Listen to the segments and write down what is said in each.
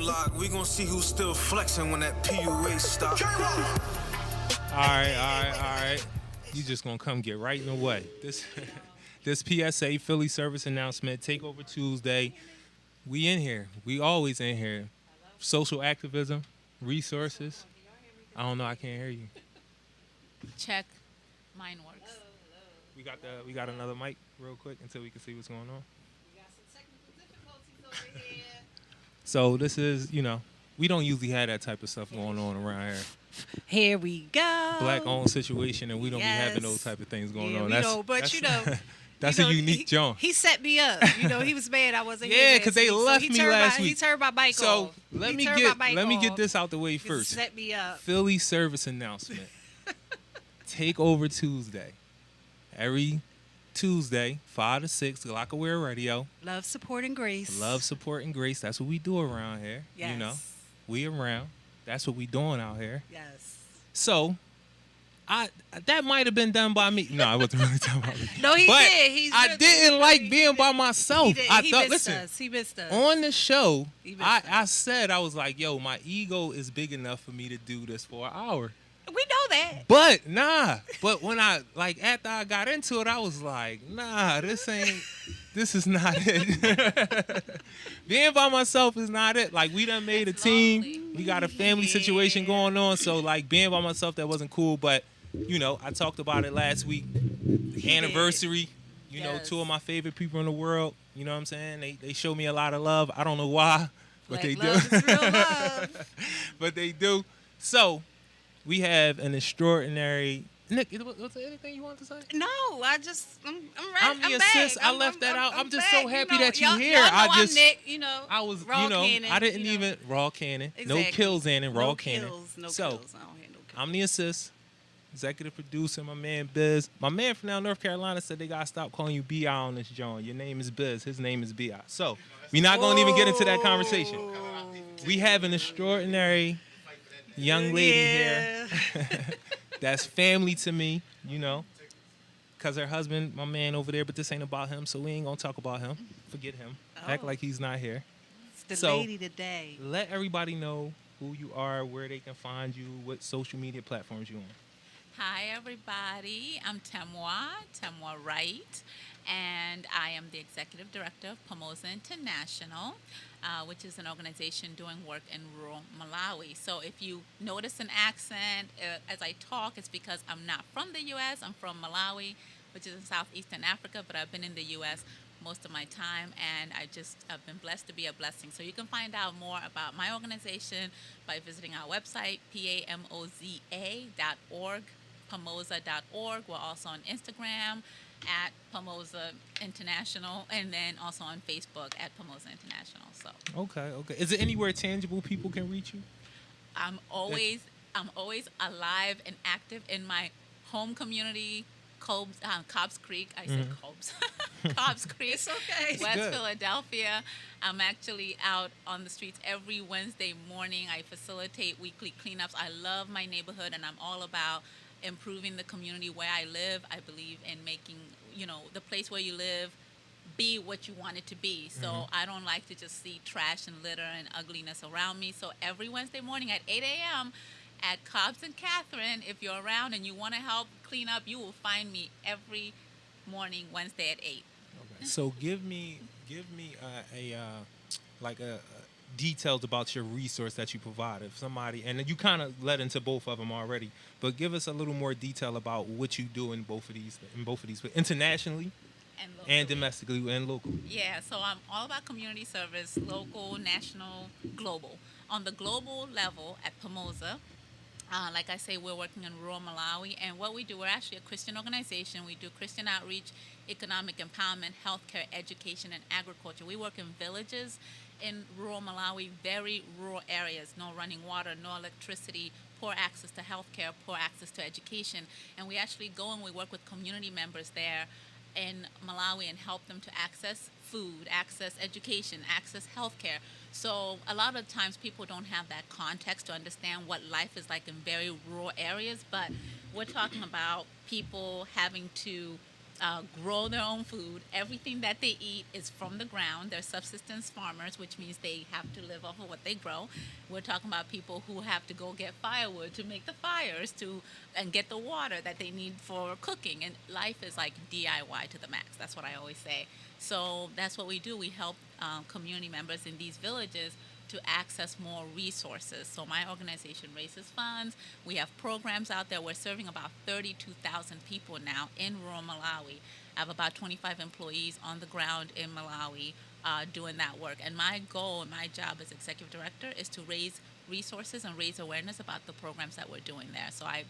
lock. We gon' see who's still flexing when that PUA stop. All right. You just gonna come get right in the way. This PSA Philly service announcement, Takeover Tuesday. We in here. We always in here. Social activism, resources. I don't know. I can't hear you. Check. Mine works. We got another mic real quick until we can see what's going on. We got some technical difficulties over here. So this is, we don't usually have that type of stuff going on around here. Here we go. Black-owned situation, and we don't be having those type of things going on. That's a unique joint. He set me up. He was mad I wasn't here. Yeah, because they left me last week. He turned my bike off. So let me get this out the way first. Set me up. Philly service announcement. Takeover Tuesday. Every Tuesday, 5 to 6, Glockaware Radio. Love, support, and grace. Love, support, and grace. That's what we do around here. Yes. We around. That's what we doing out here. Yes. So, that might have been done by me. No, I wasn't really talking about me. No, he did. I didn't like being by myself. He missed us. On the show, I said, I was like, yo, my ego is big enough for me to do this for an hour. We know that. But when after I got into it, I was like, nah, this is not it. Being by myself is not it. Like, we done made a team. Lonely. We got a family situation going on. So, like, being by myself, that wasn't cool. But, I talked about it last week. Anniversary. Yes. Two of my favorite people in the world. You know what I'm saying? They show me a lot of love. I don't know why, but they do. Love is real love. But they do. So, we have an extraordinary... Nick, was there anything you wanted to say? No, I'm ready. I'm the assist. I left that out. I'm just so happy that you're here. I'm Nick, I was, raw cannon, I didn't even... Raw cannon. Exactly. No kills in it, raw no cannon. Kills, no so, kills. I don't hear no kills. I'm the assist. Executive producer, my man Biz. My man from down North Carolina said they got to stop calling you B.I. on this joint. Your name is Biz. His name is B.I. So, we're not going to even get into that conversation. We have an extraordinary young lady here. That's family to me, because her husband, my man over there, but this ain't about him, so we ain't going to talk about him. Forget him. Act like he's not here. It's the lady today. Let everybody know who you are, where they can find you, what social media platforms you on. Hi, everybody. I'm Temwa Wright, and I am the executive director of Pomosa International, which is an organization doing work in rural Malawi. So if you notice an accent as I talk, it's because I'm not from the U.S. I'm from Malawi, which is in southeastern Africa, but I've been in the U.S. most of my time, and I've been blessed to be a blessing. So you can find out more about my organization by visiting our website, pamoza.org, pomosa.org. We're also on Instagram at Pomosa International, and then also on Facebook at Pomosa International. So okay. Is there anywhere tangible people can reach you? I'm always alive and active in my home community, Cobbs Creek. I said Cobbs. Cobbs Creek. It's okay. West Good. Philadelphia. I'm actually out on the streets every Wednesday morning. I facilitate weekly cleanups. I love my neighborhood, and I'm all about improving the community where I live. I believe in making, the place where you live be what you want it to be. So I don't like to just see trash and litter and ugliness around me. So every Wednesday morning at 8 a.m. at Cobbs and Catherine, if you're around and you want to help clean up, you will find me every morning, Wednesday at 8. Okay. So give me details about your resource that you provide. If somebody, and you kind of led into both of them already, but give us a little more detail about what you do in both of these, internationally and domestically and locally. Yeah, so I'm all about community service, local, national, global. On the global level at Pomosa, like I say, we're working in rural Malawi, and what we do, we're actually a Christian organization. We do Christian outreach, economic empowerment, healthcare, education, and agriculture. We work in villages in rural Malawi, very rural areas, no running water, no electricity, poor access to healthcare, poor access to education. And we actually go and we work with community members there in Malawi and help them to access food, access education, access healthcare. So a lot of times people don't have that context to understand what life is like in very rural areas, but we're talking about people having to grow their own food. Everything that they eat is from the ground. They're subsistence farmers, which means they have to live off of what they grow. We're talking about people who have to go get firewood to make the fires and get the water that they need for cooking. And life is like DIY to the max. That's what I always say. So that's what we do. We help community members in these villages to access more resources. So my organization raises funds. We have programs out there. We're serving about 32,000 people now in rural Malawi. I have about 25 employees on the ground in Malawi doing that work. And my goal and my job as executive director is to raise resources and raise awareness about the programs that we're doing there. So I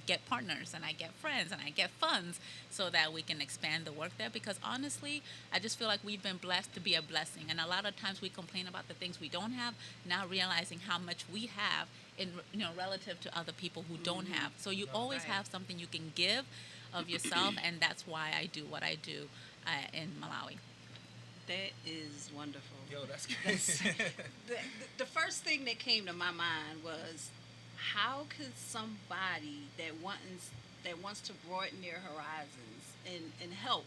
get partners and I get friends and I get funds so that we can expand the work there, because honestly I just feel like we've been blessed to be a blessing, and a lot of times we complain about the things we don't have, not realizing how much we have in relative to other people who don't have. So you always have something you can give of yourself, and that's why I do what I do in Malawi. That is wonderful. Yo, that's crazy. The first thing that came to my mind was, how could somebody that wants to broaden their horizons and help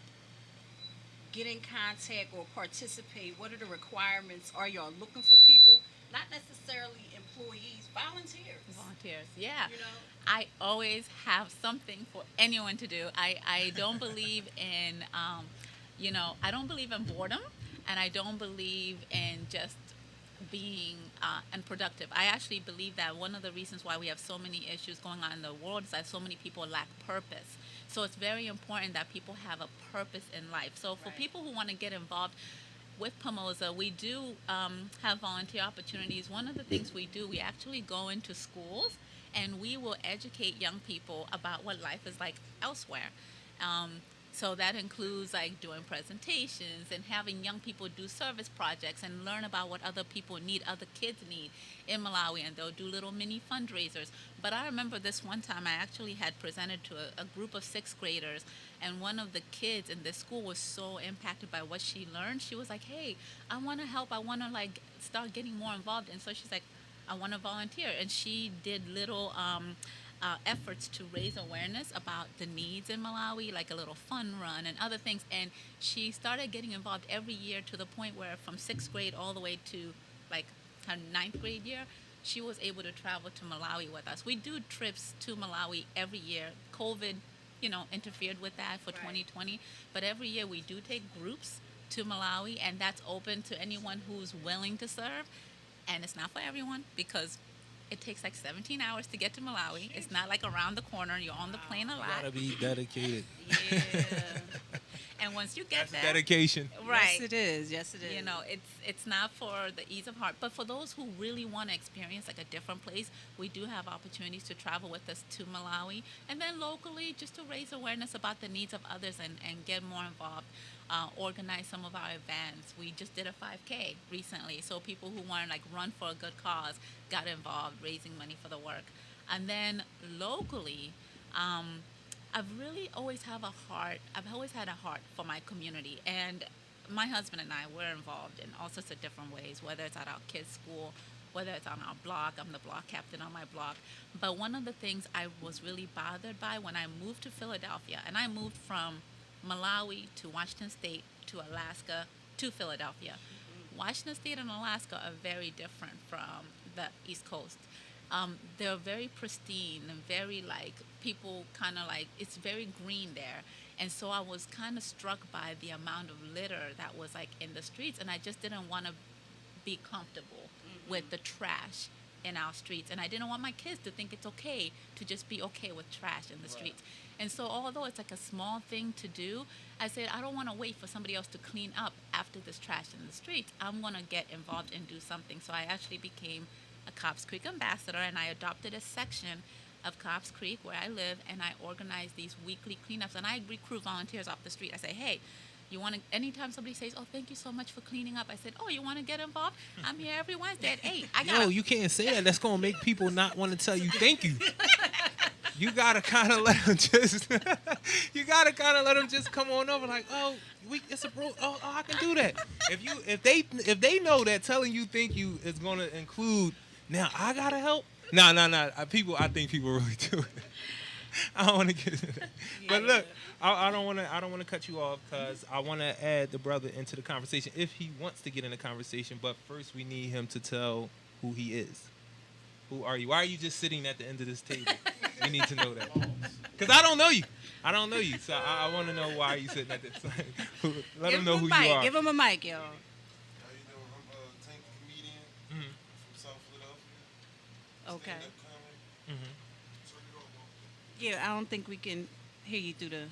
get in contact or participate? What are the requirements? Are y'all looking for people? Not necessarily employees, volunteers. Volunteers, yeah. You know? I always have something for anyone to do. I don't believe in, I don't believe in boredom, and I don't believe in just being unproductive. I actually believe that one of the reasons why we have so many issues going on in the world is that so many people lack purpose. So it's very important that people have a purpose in life. So for people who want to get involved with Pomoza, we do have volunteer opportunities. One of the things we do, we actually go into schools and we will educate young people about what life is like elsewhere. So that includes like doing presentations and having young people do service projects and learn about what other people need, other kids need in Malawi, and they'll do little mini fundraisers. But I remember this one time I actually had presented to a group of sixth graders, and one of the kids in this school was so impacted by what she learned. She was like, hey, I want to help. I want to like start getting more involved. And so she's like, I want to volunteer. And she did little efforts to raise awareness about the needs in Malawi, like a little fun run and other things. And she started getting involved every year to the point where from sixth grade all the way to like her ninth grade year, she was able to travel to Malawi with us. We do trips to Malawi every year. COVID, interfered with that for 2020. But every year we do take groups to Malawi, and that's open to anyone who's willing to serve. And it's not for everyone because it takes like 17 hours to get to Malawi. It's not like around the corner. You're on the plane a lot. Gotta be dedicated. Yeah. And once you get there, dedication. right? Yes, it is. Yes, it is. It's not for the ease of heart, but for those who really want to experience like a different place, we do have opportunities to travel with us to Malawi, and then locally just to raise awareness about the needs of others and get more involved. Organize some of our events. We just did a 5K recently, so people who want to like run for a good cause got involved, raising money for the work. And then locally, I've always had a heart for my community, and my husband and I were involved in all sorts of different ways, whether it's at our kids' school, whether it's on our block. I'm the block captain on my block. But one of the things I was really bothered by when I moved to Philadelphia, and I moved from Malawi to Washington State to Alaska to Philadelphia. Washington State and Alaska are very different from the East Coast. They're very pristine and very like people kind of like, it's very green there. And so I was kind of struck by the amount of litter that was like in the streets, and I just didn't want to be comfortable with the trash in our streets. And I didn't want my kids to think it's okay to just be okay with trash in the streets. And so although it's like a small thing to do, I said, I don't want to wait for somebody else to clean up after this trash in the streets. I'm going to get involved and do something. So I actually became a Cobbs Creek ambassador, and I adopted a section of Cobbs Creek where I live, and I organize these weekly cleanups, and I recruit volunteers off the street. I say, hey, you want to, anytime somebody says, oh, thank you so much for cleaning up, I said, oh, you want to get involved? I'm here every Wednesday at 8. You can't say that. That's going to make people not want to tell you thank you. You gotta kind of let them just. Come on over. Like, oh, it's a bro. Oh, I can do that. If they know that telling you thank you is gonna include. Now I gotta help. No. I think people really do it. I don't want to get into that. But look, I don't want to cut you off because I want to add the brother into the conversation if he wants to get in the conversation. But first, we need him to tell who he is. Who are you? Why are you just sitting at the end of this table? We need to know that. Because I don't know you. I don't know you. So I want to know why you sitting at this. Let him know who you are. Give him a mic, y'all. How you doing? I'm Tank the comedian from South Philadelphia. Okay. Stand-up comic. Turn it off. Yeah, I don't think we can hear you through the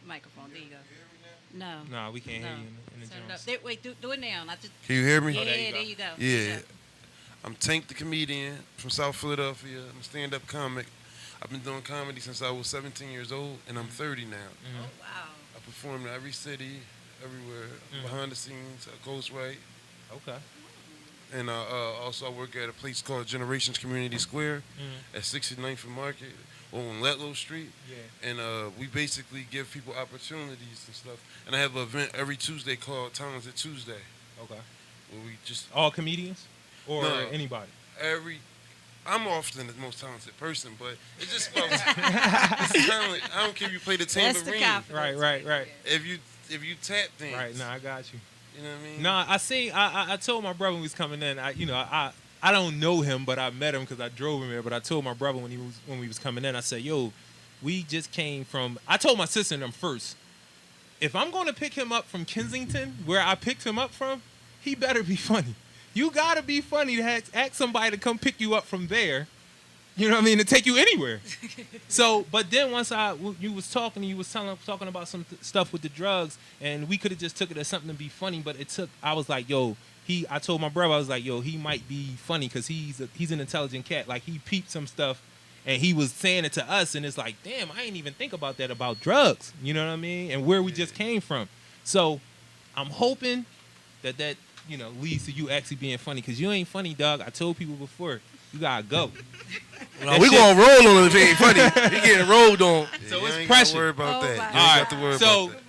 microphone. There you go. You hear me now? No. Nah, we can't hear you in the Turn it Jones. up. There, wait, do it now. Not just, Can you hear me? yeah, there you go. Yeah. I'm Tank the comedian from South Philadelphia. I'm a stand-up comic. I've been doing comedy since I was 17 years old, and I'm 30 now. Oh, wow. I perform in every city, everywhere, behind the scenes, Ghostwrite. Okay. And also I work at a place called Generations Community Square at 69th and Market on Letlow Street. Yeah. And we basically give people opportunities and stuff. And I have an event every Tuesday called Talented Tuesday, Okay. where we just All comedians or No. anybody? I'm often the most talented person, but it's just about it's talent. I don't care if you play the That's the tambourine. confidence. Right. If you tap dance, Right. Nah, I got you. you know what I mean? No, I told my brother when he was coming in. I don't know him, but I met him because I drove him here. But I told my brother when we was coming in, I said, "Yo, we just came from." I told my sister and them first. If I'm going to pick him up from Kensington, where I picked him up from, he better be funny. You gotta be funny to ask somebody to come pick you up from there. You know what I mean? To take you anywhere. So, but then once you was talking, you was talking about some stuff with the drugs, and we could have just took it as something to be funny, but I was like, yo, I told my brother, I was like, yo, he might be funny because he's an intelligent cat. Like, he peeped some stuff, and he was saying it to us, and it's like, damn, I didn't even think about that about drugs. You know what I mean? And where we just came from. So, I'm hoping that leads to you actually being funny, because you ain't funny, dog. I told people before, you gotta go. No, we gonna roll on him if he ain't funny. He getting rolled on. So you it's ain't pressure. gotta worry about Oh, that. You my ain't God. got to worry So- about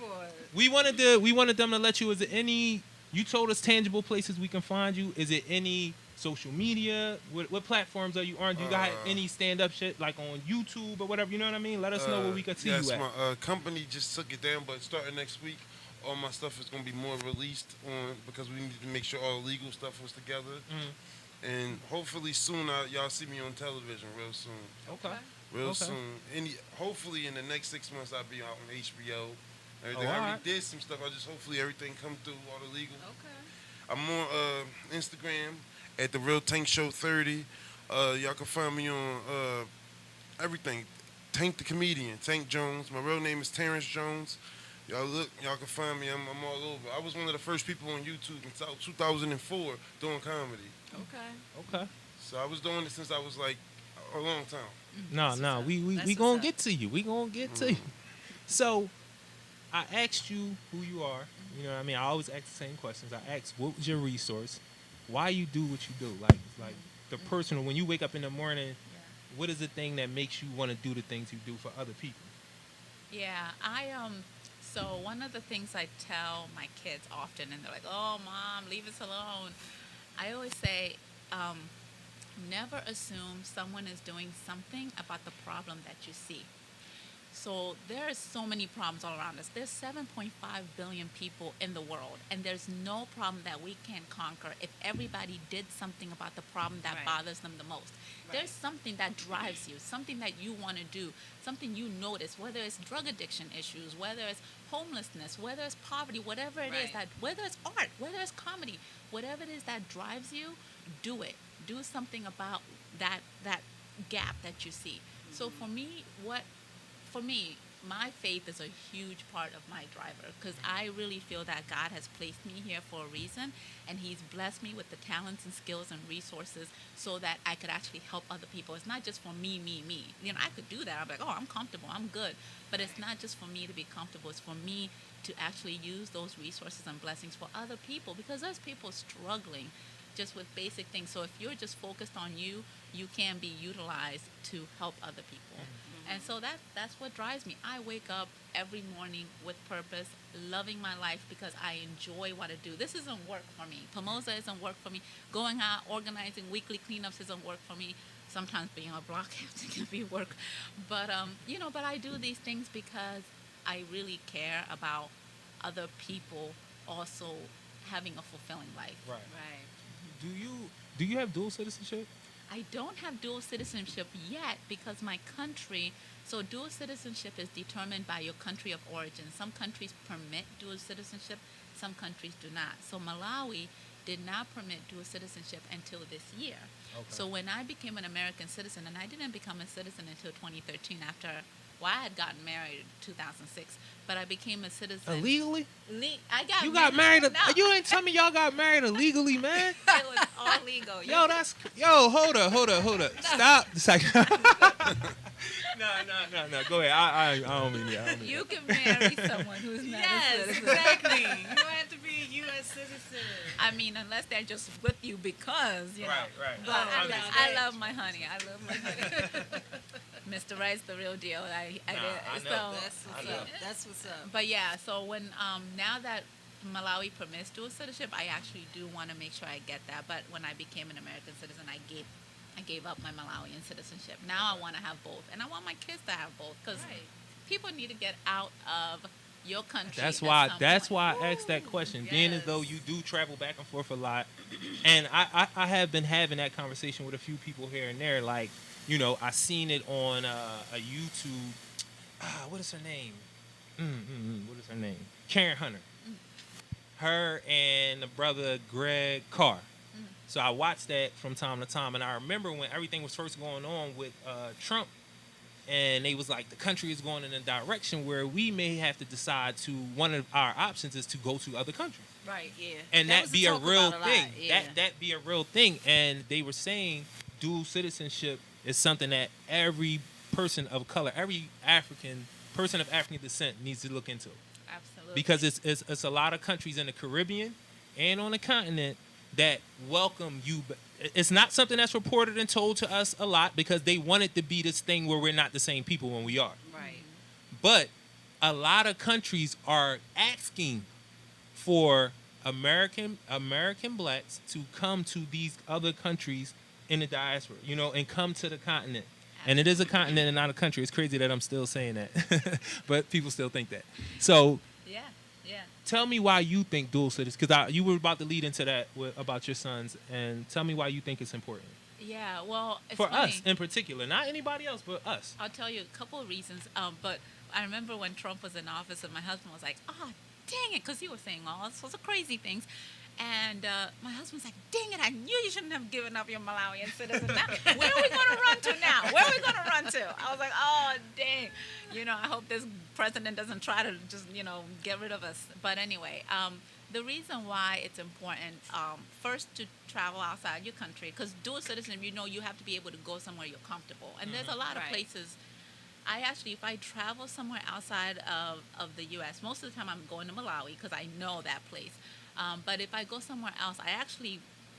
that. We wanted them to let you. Is it any? You told us tangible places we can find you. Is it any social media? What platforms are you on? Do you got any stand up shit like on YouTube or whatever? You know what I mean? Let us know where we can see yes, you at. my company just took it down, but starting next week, all my stuff is going to be more released on, because we need to make sure all the legal stuff was together. And hopefully soon y'all see me on television real soon. Okay. Real Okay. soon. Hopefully in the next 6 months I'll be out on HBO. Everything. Oh, I already alright. did some stuff. I just hopefully everything come through, all the legal. Okay. I'm on Instagram at the Real Tank Show 30. Y'all can find me on everything. Tank the Comedian, Tank Jones. My real name is Terrence Jones. Y'all can find me. I'm all over. I was one of the first people on YouTube in 2004 doing comedy. Okay. Okay. So I was doing it since I was like a long time. No, That's no, what's we up. we That's we gonna what's up. get to you. We gonna get to you. So, I asked you who you are. You know what I mean? I always ask the same questions. I asked, what was your resource? Why you do what you do? Like the personal. When you wake up in the morning, what is the thing that makes you want to do the things you do for other people? Yeah, so one of the things I tell my kids often, and they're like, "Oh, Mom, leave us alone." I always say, never assume someone is doing something about the problem that you see. So there are so many problems all around us. There's 7.5 billion people in the world, and there's no problem that we can't conquer if everybody did something about the problem that Right. bothers them the most. There's something that drives you, something that you want to do, something you notice, whether it's drug addiction issues, whether it's homelessness, whether it's poverty, whatever it is, Right. whether it's art, whether it's comedy, whatever it is that drives you, do it. Do something about that gap that you see. So for me, my faith is a huge part of my driver, because I really feel that God has placed me here for a reason, and He's blessed me with the talents and skills and resources so that I could actually help other people. It's not just for me. You know, I could do that. I'm like, oh, I'm comfortable, I'm good. But it's not just for me to be comfortable. It's for me to actually use those resources and blessings for other people, because there's people struggling just with basic things. So if you're just focused on you, you can be utilized to help other people. And so that's what drives me. I wake up every morning with purpose, loving my life because I enjoy what I do. This isn't work for me. Pomosa isn't work for me. Going out, organizing weekly cleanups isn't work for me. Sometimes being a block captain can be work, but but I do these things because I really care about other people also having a fulfilling life. Right. Right. Do you have dual citizenship? I don't have dual citizenship yet because my country. So dual citizenship is determined by your country of origin. Some countries permit dual citizenship, some countries do not. So Malawi did not permit dual citizenship until this year. Okay. So when I became an American citizen, and I didn't become a citizen until 2013 after, well, I had gotten married in 2006, but I became a citizen. Illegally? I got You got married? No. You ain't tell me y'all got married illegally, man. It was all legal. Yo, hold up. Stop. It's like, no. Go ahead. I don't mean that. You can marry someone who's not a Yes, citizen. exactly. You don't have to be a U.S. citizen. I mean, unless they're just with you because, you know. Right. But I love my honey. I love my honey. Mr. Wright's the real deal. I did. I know. So, That's what's up. That's what's up. but yeah, so when now that Malawi permits dual citizenship, I actually do want to make sure I get that. But when I became an American citizen, I gave up my Malawian citizenship. Now I want to have both, and I want my kids to have both because people need to get out of your country. That's at why. some That's point. why I asked that question. Yes. Being as though you do travel back and forth a lot, and I have been having that conversation with a few people here and there. Like, I seen it on a YouTube. What is her name? What is her name? Karen Hunter. Her and the brother Greg Carr. So I watched that from time to time, and I remember when everything was first going on with Trump, and they was like, the country is going in a direction where we may have to decide to, one of our options is to go to other countries. Right, yeah. And that was be a talked real about a lot, thing. yeah. That be a real thing. And they were saying dual citizenship is something that every person of color, every person of African descent needs to look into. Absolutely. Because it's a lot of countries in the Caribbean and on the continent that welcome you. It's not something that's reported and told to us a lot because they want it to be this thing where we're not the same people when we are. Right. But a lot of countries are asking for American blacks to come to these other countries in the diaspora, and come to the continent. And it is a continent and not a country. It's crazy that I'm still saying that, but people still think that. So Yeah. tell me why you think dual citizenship, because you were about to lead into that about your sons, and tell me why you think it's important. Yeah, well, it's For funny. us in particular, not anybody else, but us. I'll tell you a couple of reasons. But I remember when Trump was in office, and my husband was like, "Oh, dang it," because he was saying all sorts of crazy things. And my husband's like, "Dang it, I knew you shouldn't have given up your Malawian citizen. Now, where are we going to run to now? Where are we going to run to?" I was like, "Oh, dang. I hope this president doesn't try to just, get rid of us." But anyway, the reason why it's important, first, to travel outside your country, because dual citizenship, you have to be able to go somewhere you're comfortable. And there's a lot of Right. places. If I travel somewhere outside of the U.S., most of the time I'm going to Malawi because I know that place. But if I go somewhere else,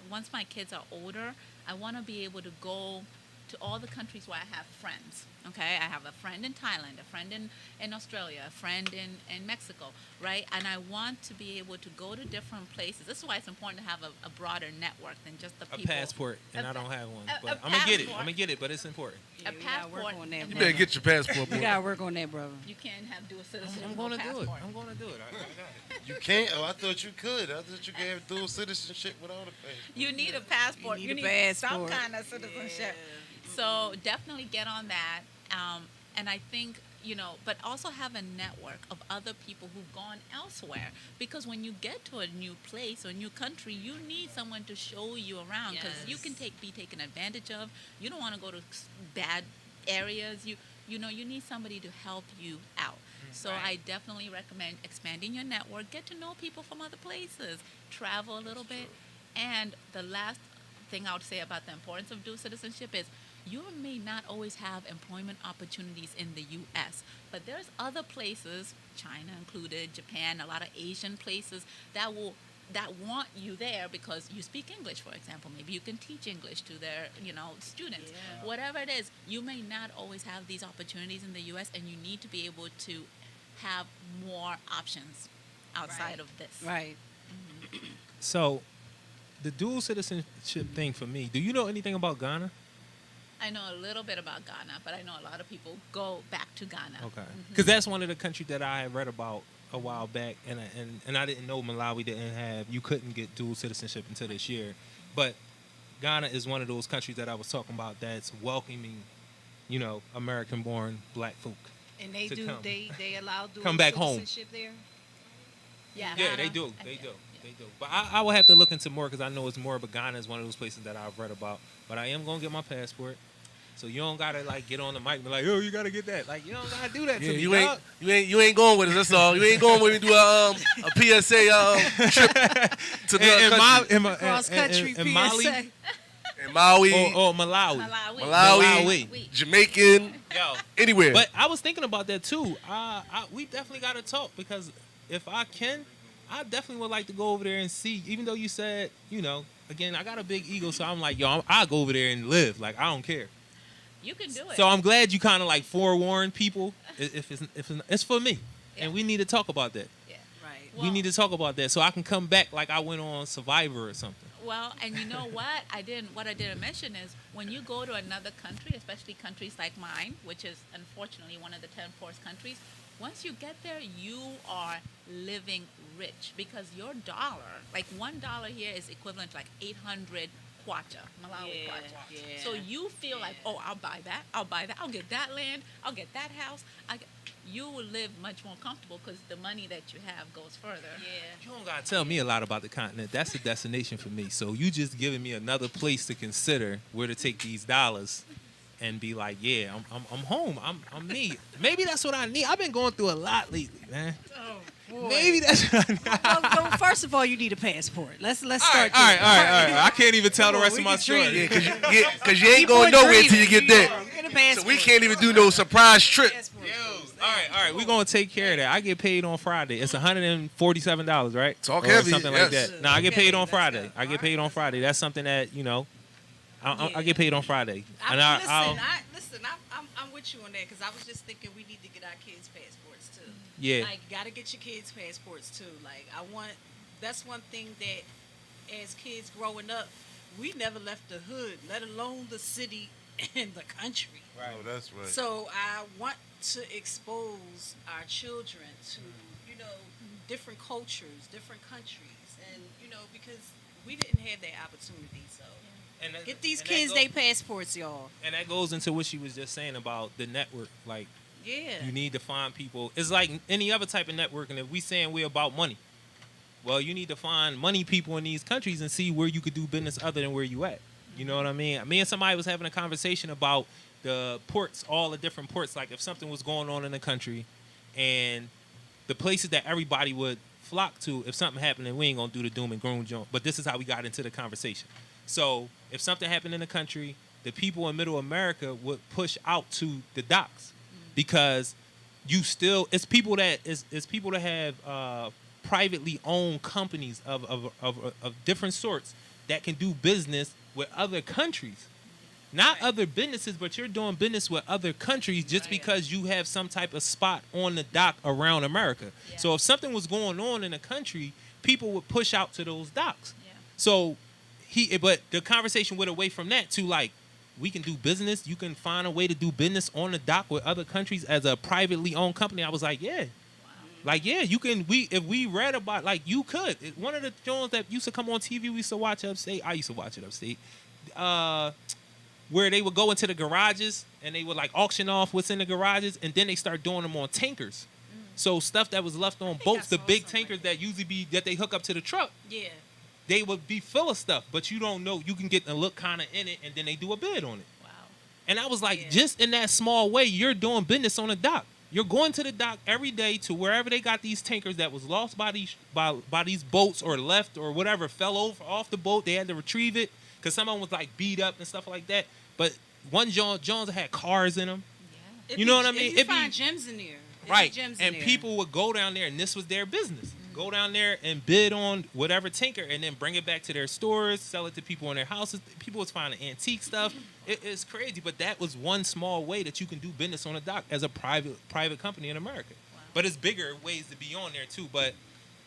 once my kids are older, I want to be able to go to all the countries where I have friends. Okay, I have a friend in Thailand, a friend in Australia, a friend in Mexico, right? And I want to be able to go to different places. This is why it's important to have a broader network than just the A people. passport, and I don't have one, a but I'm gonna get it. passport. I'm gonna get it, but it's important. Yeah, A we gotta work passport. on that, and You brother. better get your passport, We boy. gotta work on that, brother. You can't have dual citizenship. I'm with gonna no do it. passport. I'm gonna do it. I got it. You can't? Oh, I thought you could. I thought you could have dual citizenship without a passport. You need a passport. You need a some passport. kind of citizenship. So definitely get on that. And I think, but also have a network of other people who've gone elsewhere. Because when you get to a new place or new country, you need someone to show you around because you can be taken advantage of. You don't want to go to bad areas. You need somebody to help you out. So I definitely recommend expanding your network. Get to know people from other places. Travel a little bit. And the last thing I would say about the importance of dual citizenship is you may not always have employment opportunities in the U.S., but there's other places, China included, Japan, a lot of Asian places that want you there because you speak English, for example. Maybe you can teach English to their, students. Yeah. Whatever it is, you may not always have these opportunities in the U.S., and you need to be able to have more options outside of this. Right. So, the dual citizenship thing for me. Do you know anything about Ghana? I know a little bit about Ghana, but I know a lot of people go back to Ghana. Okay. Because that's one of the countries that I had read about a while back, and I didn't know Malawi didn't have, you couldn't get dual citizenship until this year. But Ghana is one of those countries that I was talking about that's welcoming, American-born black folk. And they to do. come. They allow dual Come back home. citizenship there. Yeah, Yeah, Ghana. they do. They Yeah. do. They do. But I will have to look into more because I know it's more. But Ghana is one of those places that I've read about. But I am gonna get my passport. So you don't gotta get on the mic and be like, "Yo, you gotta get that." Like you don't gotta do that Yeah, to me. you dog. ain't going with us. That's all. You ain't going when we do a PSA trip to the Cross country in Mali PSA. in Maui, or Malawi. Malawi, Jamaican, Yo. anywhere. But I was thinking about that too. We definitely got to talk because if I can, I definitely would like to go over there and see. Even though you said, again, I got a big ego, so I'm like, yo, I'll go over there and live. Like I don't care. You can do it. So I'm glad you kind of forewarned people. If it's for me, Yeah. and we need to talk about that. Yeah. Right. We need to talk about that so I can come back like I went on Survivor or something. Well, and you know what? What I didn't mention is when you go to another country, especially countries like mine, which is unfortunately one of the 10 poorest countries, once you get there, you are living rich because your dollar, like $1 here is equivalent to like 800 kwacha, Malawi Yeah, kwacha. yeah, So you feel like, oh, I'll buy that, I'll get that land, I'll get that house. You will live much more comfortable because the money that you have goes further. Yeah. You don't gotta tell me a lot about the continent. That's the destination for me. So you just giving me another place to consider where to take these dollars and be like, yeah, I'm home. I'm me. Maybe that's what I need. I've been going through a lot lately, man. Oh, boy. Maybe that's what I need. Well, first of all, you need a passport. Let's All right, start. all right, there. all right. I can't even tell the Come on, rest we of my can dream. story. Yeah, because you ain't going nowhere until you get there. Get a passport. So we can't even do no surprise trip. Passport. All right. We're gonna take care of that. I get paid on Friday. It's $147, right? Talk Or heavy, something yes. like that. No, I get paid on That's Friday. good. I get paid on Friday. That's something that I get paid on Friday. And I'm with you on that because I was just thinking we need to get our kids' passports too. Yeah. Like, gotta get your kids' passports too. Like, that's one thing that as kids growing up, we never left the hood, let alone the city and the country. Right. Oh, that's right. So I want to expose our children to, different cultures, different countries, and, because we didn't have that opportunity. So And that- get these and that kids go- their passports, y'all. And that goes into what she was just saying about the network. Like, Yeah. you need to find people. It's like any other type of networking. If we saying we're about money, well, you need to find money people in these countries and see where you could do business other than where you at. You know what I mean? Me and somebody was having a conversation about the ports, all the different ports. Like if something was going on in the country and the places that everybody would flock to, if something happened, and we ain't going to do the doom and gloom joint. But this is how we got into the conversation. So if something happened in the country, the people in Middle America would push out to the docks because it's people that have privately owned companies of different sorts that can do business with other countries. Not other businesses, but you're doing business with other countries just because you have some type of spot on the dock around America. Yeah. So if something was going on in a country, people would push out to those docks. Yeah. So but the conversation went away from that to like, we can do business. You can find a way to do business on the dock with other countries as a privately owned company. I was like, yeah. Like, yeah, you can. If we read about, like, you could. One of the shows that used to come on TV, we used to watch upstate. I used to watch it upstate. Where they would go into the garages and they would like auction off what's in the garages, and then they start doing them on tankers. So stuff that was left on boats, I the saw big something tankers like that usually that they hook up to the truck, Yeah. they would be full of stuff, but you don't know. You can get a look kind of in it, and then they do a bid on it. Wow. And I was like, Yeah. just in that small way, you're doing business on the dock. You're going to the dock every day to wherever they got these tankers that was lost by these boats or left or whatever, fell over off the boat. They had to retrieve it because someone was like beat up and stuff like that. But one Jones had cars in them. Yeah. You know what I mean? You It'd be- find gems in there. It'd be Right. Gems in And there. people would go down there, and this was their business. Go down there and bid on whatever tanker and then bring it back to their stores, sell it to people in their houses. People was finding antique stuff. It's crazy, but that was one small way that you can do business on a dock as a private company in America. Wow. But it's bigger ways to be on there too. But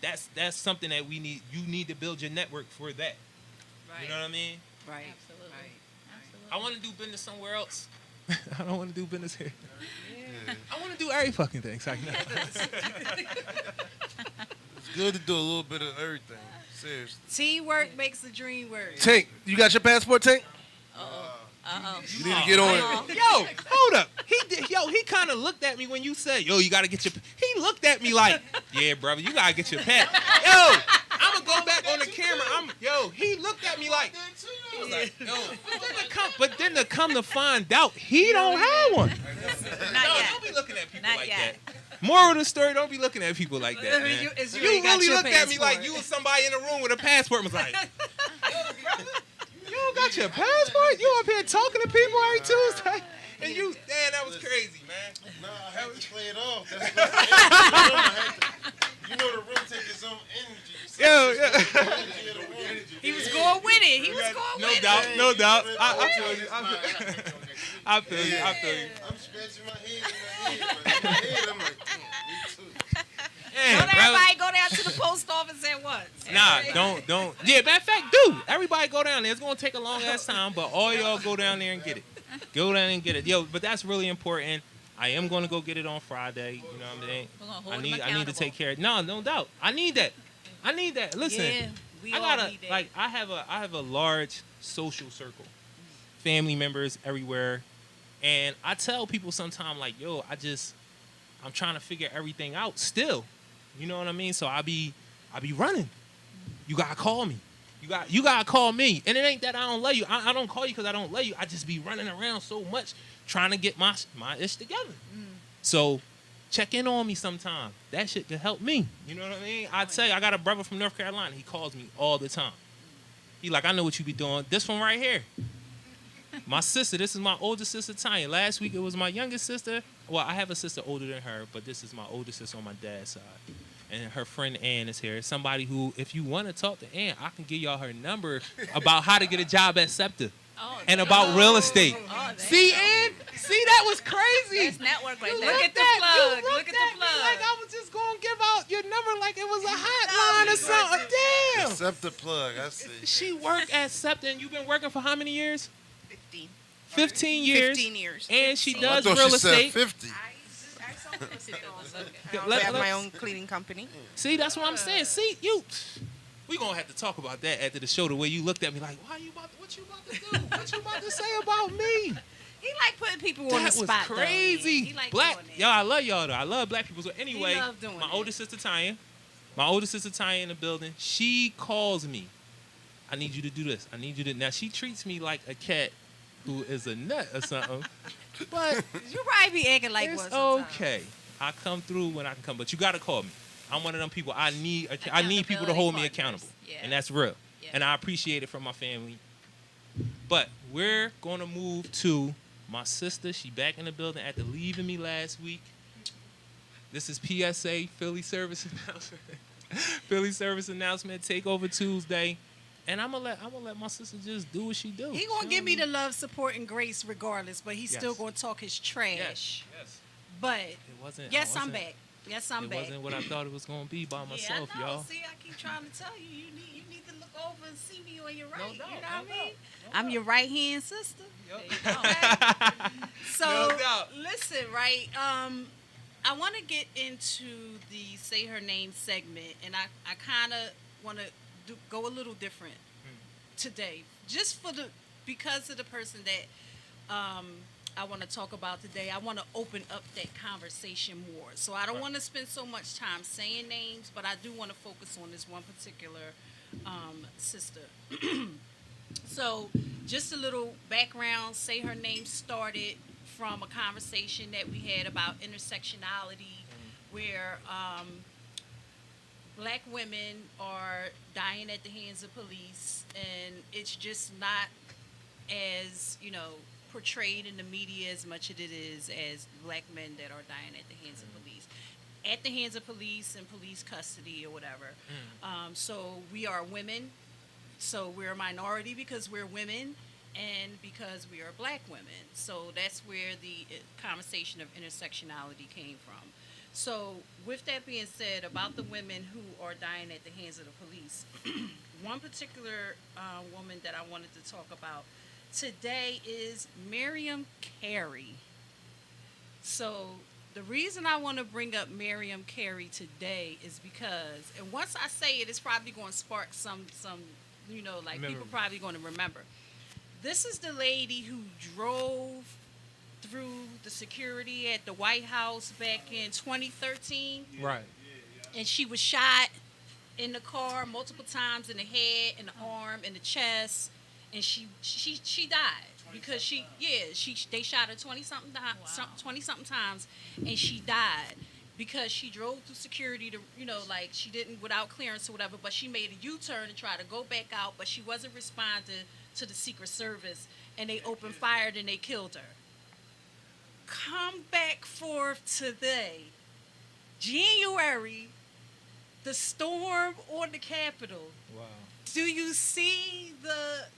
that's something that we need. You need to build your network for that. Right. You know what I mean? Right. Absolutely. Right. I want to do business somewhere else. I don't want to do business here. Yeah. I want to do every fucking thing. Like, no. It's good to do a little bit of everything. Seriously. Teamwork makes the dream work. Tank, you got your passport, Tank? You need to get on it. Yo, hold up. He kind of looked at me when you said, yo, you got to get your... He looked at me like, yeah, brother, you got to get your pet. Yo, I'm going to go back on the camera. He looked at me like... He was like, yo. But then to come to find out, he don't have one. Not No, yet. don't be looking at people Not like yet. that. Moral of the story, don't be looking at people like that, man. You You got really your looked at me passport. like you was somebody in a room with a passport and was like, you don't got your passport? You up here talking to people every Tuesday? And you, damn, that was crazy, man. No, I had to play it off. That's you know the room takes its own energy. So Yo, He was going with it. He was going no with it. doubt, no doubt. I feel you. I feel you. I'm scratching my head I'm like, me too. Damn, Don't brother. everybody go down to the post office at once. Nah, don't. Yeah, matter of fact, do. Everybody go down there. It's going to take a long ass time, but all y'all go down there and get it. Go down and get it. Yo, but that's really important. I am going to go get it on Friday. You know what I mean? We're gonna hold I him need to accountable. take care of it. No doubt. I need that. Listen, Yeah, we I all gotta need that. like I have a large social circle. Family members everywhere. And I tell people sometimes like, yo, I'm trying to figure everything out still. You know what I mean? So I be running. You gotta call me. You gotta call me. And it ain't that I don't love you. I don't call you because I don't love you. I just be running around so much trying to get my ish together. So check in on me sometime. That shit could help me. You know what I mean? I tell you, I got a brother from North Carolina. He calls me all the time. He like, I know what you be doing. This one right here. My sister, this is my older sister, Tanya. Last week, it was my youngest sister. Well, I have a sister older than her, but this is my older sister on my dad's side. And her friend Ann is here. Somebody who, if you want to talk to Ann, I can give y'all her number about how to get a job at SEPTA and about real estate. See, Ann? See, that was crazy. That's network right You there. Look at the looked plug. you Look at looked the me plug. like I was just going to give out your number like it was a hotline or something. Damn. Accept the plug. I see. She worked at SEPTA, and you've been working for how many years? 15. 15 years. 15 years. And she I does thought real she said estate. 50. I also have my own cleaning company. See, that's what I'm saying. See, we gonna have to talk about that after the show. The way you looked at me, like, what you about to do? What you about to say about me? He like putting people on the That was spot. though. crazy. He like Black, doing that. yo, I love y'all though. I love black people. So anyway, love doing my that. older sister Tanya in the building. She calls me. I need you to do this. I need you to. Now she treats me like a cat who is a nut or something. But You probably be acting like it's one sometimes. okay. I come through when I can come, but you gotta call me. I'm one of them people. I need people to hold me Accountability accountable, partners. Yeah. and that's real. Yeah. And I appreciate it from my family. But we're gonna move to my sister. She back in the building after leaving me last week. This is PSA Philly service announcement. Philly service announcement. TakeOver Tuesday. And I'm gonna let my sister just do what she do. He gonna give me the love, support, and grace regardless, but he's still Yes. gonna talk his trash. Yes. But It wasn't. yes, I'm back. Yes, I'm It back. wasn't what I thought it was gonna be by myself, yeah, I know. y'all. See, I keep trying to tell you, you need to look over and see me on your right. doubt, you know what no I mean? doubt, I'm your right hand sister. So No doubt. listen, right? I want to get into the say her name segment, and I kind of want to go a little different today, just because of the person that I want to talk about today. I want to open up that conversation more. So I don't want to spend so much time saying names, but I do want to focus on this one particular sister. So just a little background. Say her name started from a conversation that we had about intersectionality, where black women are dying at the hands of police, and it's just not as, portrayed in the media as much as it is as black men that are dying at the hands of police. At the hands of police and police custody or whatever. So we are women. So we're a minority because we're women and because we are black women. So that's where the conversation of intersectionality came from. So with that being said, about the women who are dying at the hands of the police, one particular woman that I wanted to talk about today is Miriam Carey. So the reason I want to bring up Miriam Carey today is because, and once I say it, it's probably going to spark some, people probably going to remember. This is the lady who drove through the security at the White House back in 2013. Right. And she was shot in the car multiple times in the head, in the arm, in the chest, and she died because they shot her 20-something times, and she died because she drove through security to, she didn't without clearance or whatever, but she made a U-turn and tried to go back out, but she wasn't responding to the Secret Service, and they opened fire and they killed her. Come back forth today, January, the storm on the Capitol. Wow. Do you see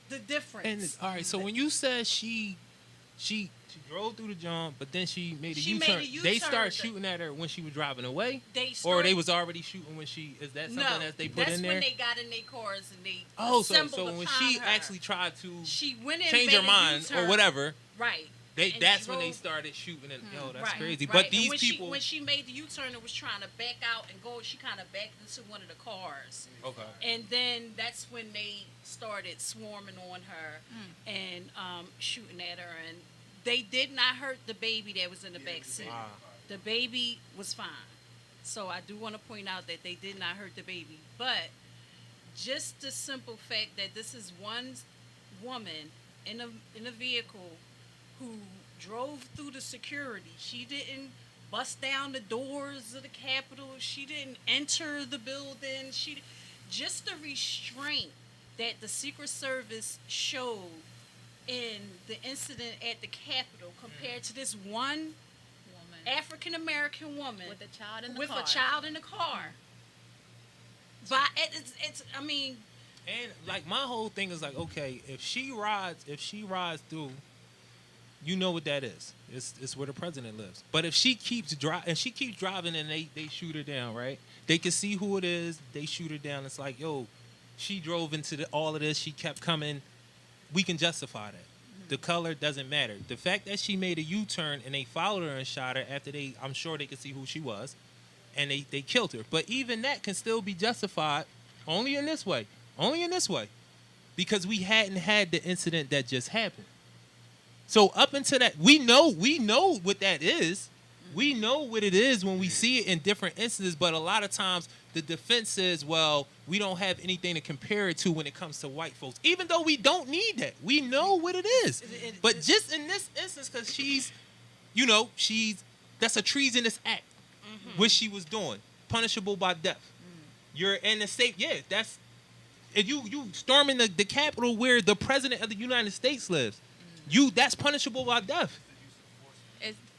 the difference? And all right, so when you said she drove through the jump, but then she made a U-turn. They start shooting at her when she was driving away, or they was already shooting when she. Is that something that they put in there? That's when they got in their cars and they so when she actually tried to she went in change her mind or whatever, right? That's when they started shooting. And that's crazy. Right. But these people, when she made the U-turn and was trying to back out and go, she kind of backed into one of the cars. Okay. And then that's when they started swarming on her and shooting at her, and they did not hurt the baby that was in the back seat. Wow. The baby was fine. So I do want to point out that they did not hurt the baby, but just the simple fact that this is one woman in a vehicle who drove through the security. She didn't bust down the doors of the Capitol. She didn't enter the building. Just the restraint that the Secret Service showed in the incident at the Capitol compared to this one African American woman with a child in the car. But it's I mean, and like my whole thing is like, okay, if she rides through, you know what that is. It's where the president lives. But if she keeps driving and they shoot her down, right? They can see who it is. They shoot her down. It's like, yo, she drove into all of this. She kept coming. We can justify that. The color doesn't matter. The fact that she made a U-turn and they followed her and shot her after I'm sure they could see who she was, and they killed her. But even that can still be justified only in this way. Because we hadn't had the incident that just happened. So up until that, we know what that is. We know what it is when we see it in different instances, but a lot of times the defense says, well, we don't have anything to compare it to when it comes to white folks, even though we don't need that. We know what it is. But just in this instance, because that's a treasonous act, which she was doing, punishable by death. You're in the state, that's, if you storming the Capitol where the president of the United States lives, that's punishable by death.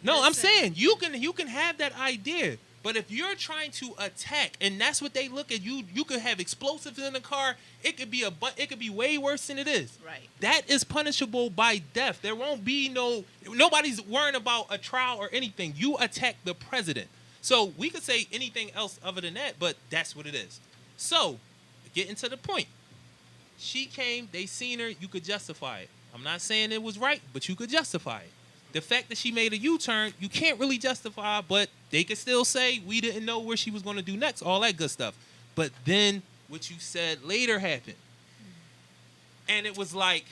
No, I'm saying you can have that idea, but if you're trying to attack, and that's what they look at, you could have explosives in the car. It could be way worse than it is. Right. That is punishable by death. There won't be nobody's worrying about a trial or anything. You attack the president. So we could say anything else other than that, but that's what it is. So, getting to the point. She came, they seen her, you could justify it. I'm not saying it was right, but you could justify it. The fact that she made a U-turn, you can't really justify, but they could still say we didn't know where she was going to do next, all that good stuff. But then what you said later happened. And it was like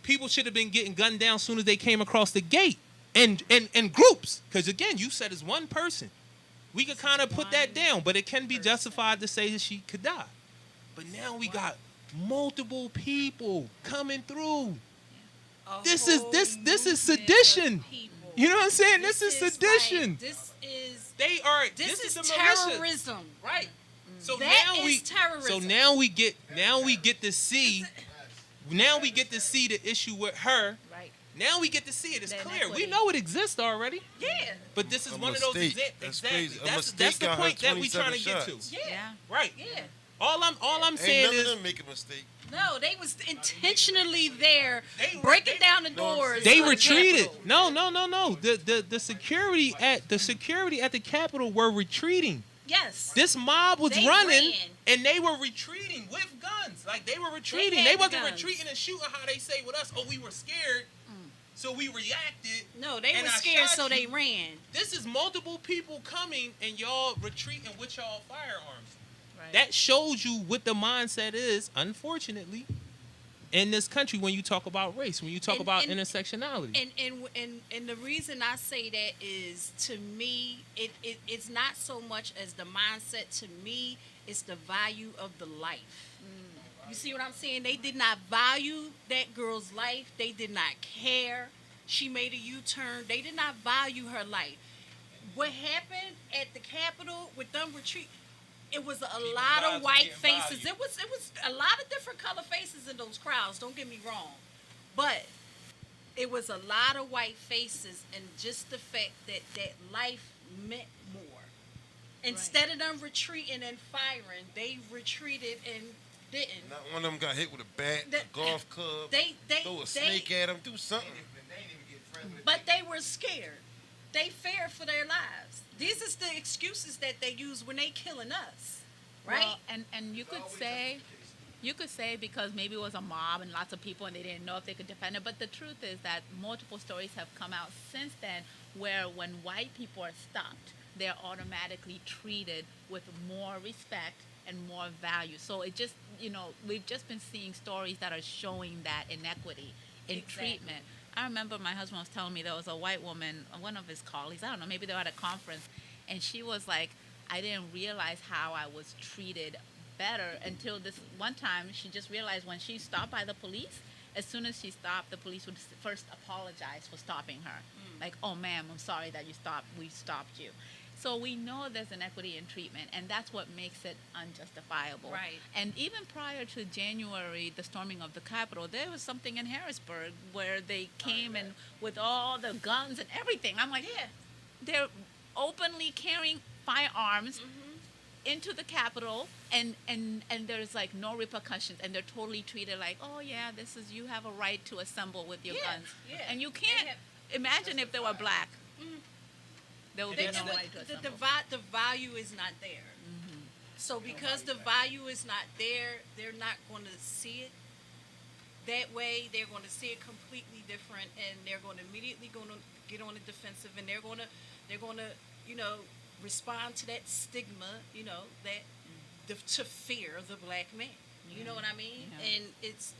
people should have been getting gunned down as soon as they came across the gate. And groups, because again, you said it's one person. We could kind of put that down, but it can be justified to say that she could die. But now we got multiple people coming through. This is sedition. You know what I'm saying? This is sedition. Like, this is the terrorism. Militia. Right. So that now is terrorism. So now we get to see the issue with her. Right. Now we get to see it. It's clear. Inequity. We know it exists already. Yeah. But this is A one of those mistake. examples. That's crazy. A That's mistake the got her point that we trying to 27 get to. Yeah. Right. Yeah. All I'm Ain't saying none is of them make a mistake. No, they was intentionally there, breaking down the doors. they of the retreated. Capitol. No. The security at the Capitol were retreating. Yes. This mob was They running, ran. and they were retreating with guns. Like, they were retreating. had They wasn't guns. retreating and shooting how they say with us. Oh, we were scared, so we reacted. No, they and were I scared, shot so you. they ran. This is multiple people coming, and y'all retreating with y'all firearms. Right. That shows you what the mindset is, unfortunately, in this country when you talk about race, when you talk about intersectionality. And the reason I say that is, to me, it's not so much as the mindset. To me, it's the value of the life. You see what I'm saying? They did not value that girl's life. They did not care. She made a U-turn. They did not value her life. What happened at the Capitol with them retreat? It was a lot of white faces. It was a lot of different color faces in those crowds. Don't get me wrong, but it was a lot of white faces, and just the fact that life meant more. Instead of them retreating and firing, they retreated and didn't. Not one of them got hit with a bat, a golf club, They throw a snake at them, do something. But they were scared. They feared for their lives. These is the excuses that they use when they killing us, right? Well, and you could say because maybe it was a mob and lots of people and they didn't know if they could defend it. But the truth is that multiple stories have come out since then where when white people are stopped, they're automatically treated with more respect and more value. So it just, we've just been seeing stories that are showing that inequity in treatment. I remember my husband was telling me there was a white woman, one of his colleagues, I don't know, maybe they were at a conference, and she was like, I didn't realize how I was treated better until this one time she just realized when she stopped by the police, as soon as she stopped, the police would first apologize for stopping her. Like, oh, ma'am, I'm sorry that we stopped you. So we know there's inequity in treatment, and that's what makes it unjustifiable. Right. And even prior to January, the storming of the Capitol, there was something in Harrisburg where they came and with all the guns and everything. I'm like, yeah, they're openly carrying firearms into the Capitol, and there's like no repercussions, and they're totally treated like, oh yeah, you have a right to assemble with your guns, and you can't imagine if they were black. There would be no right to assemble. The value is not there. So because the value is not there, they're not going to see it that way. They're going to see it completely different, and they're going to immediately get on the defensive, and they're going to respond to that stigma, to fear the black man. You know what I mean? Yeah. And it's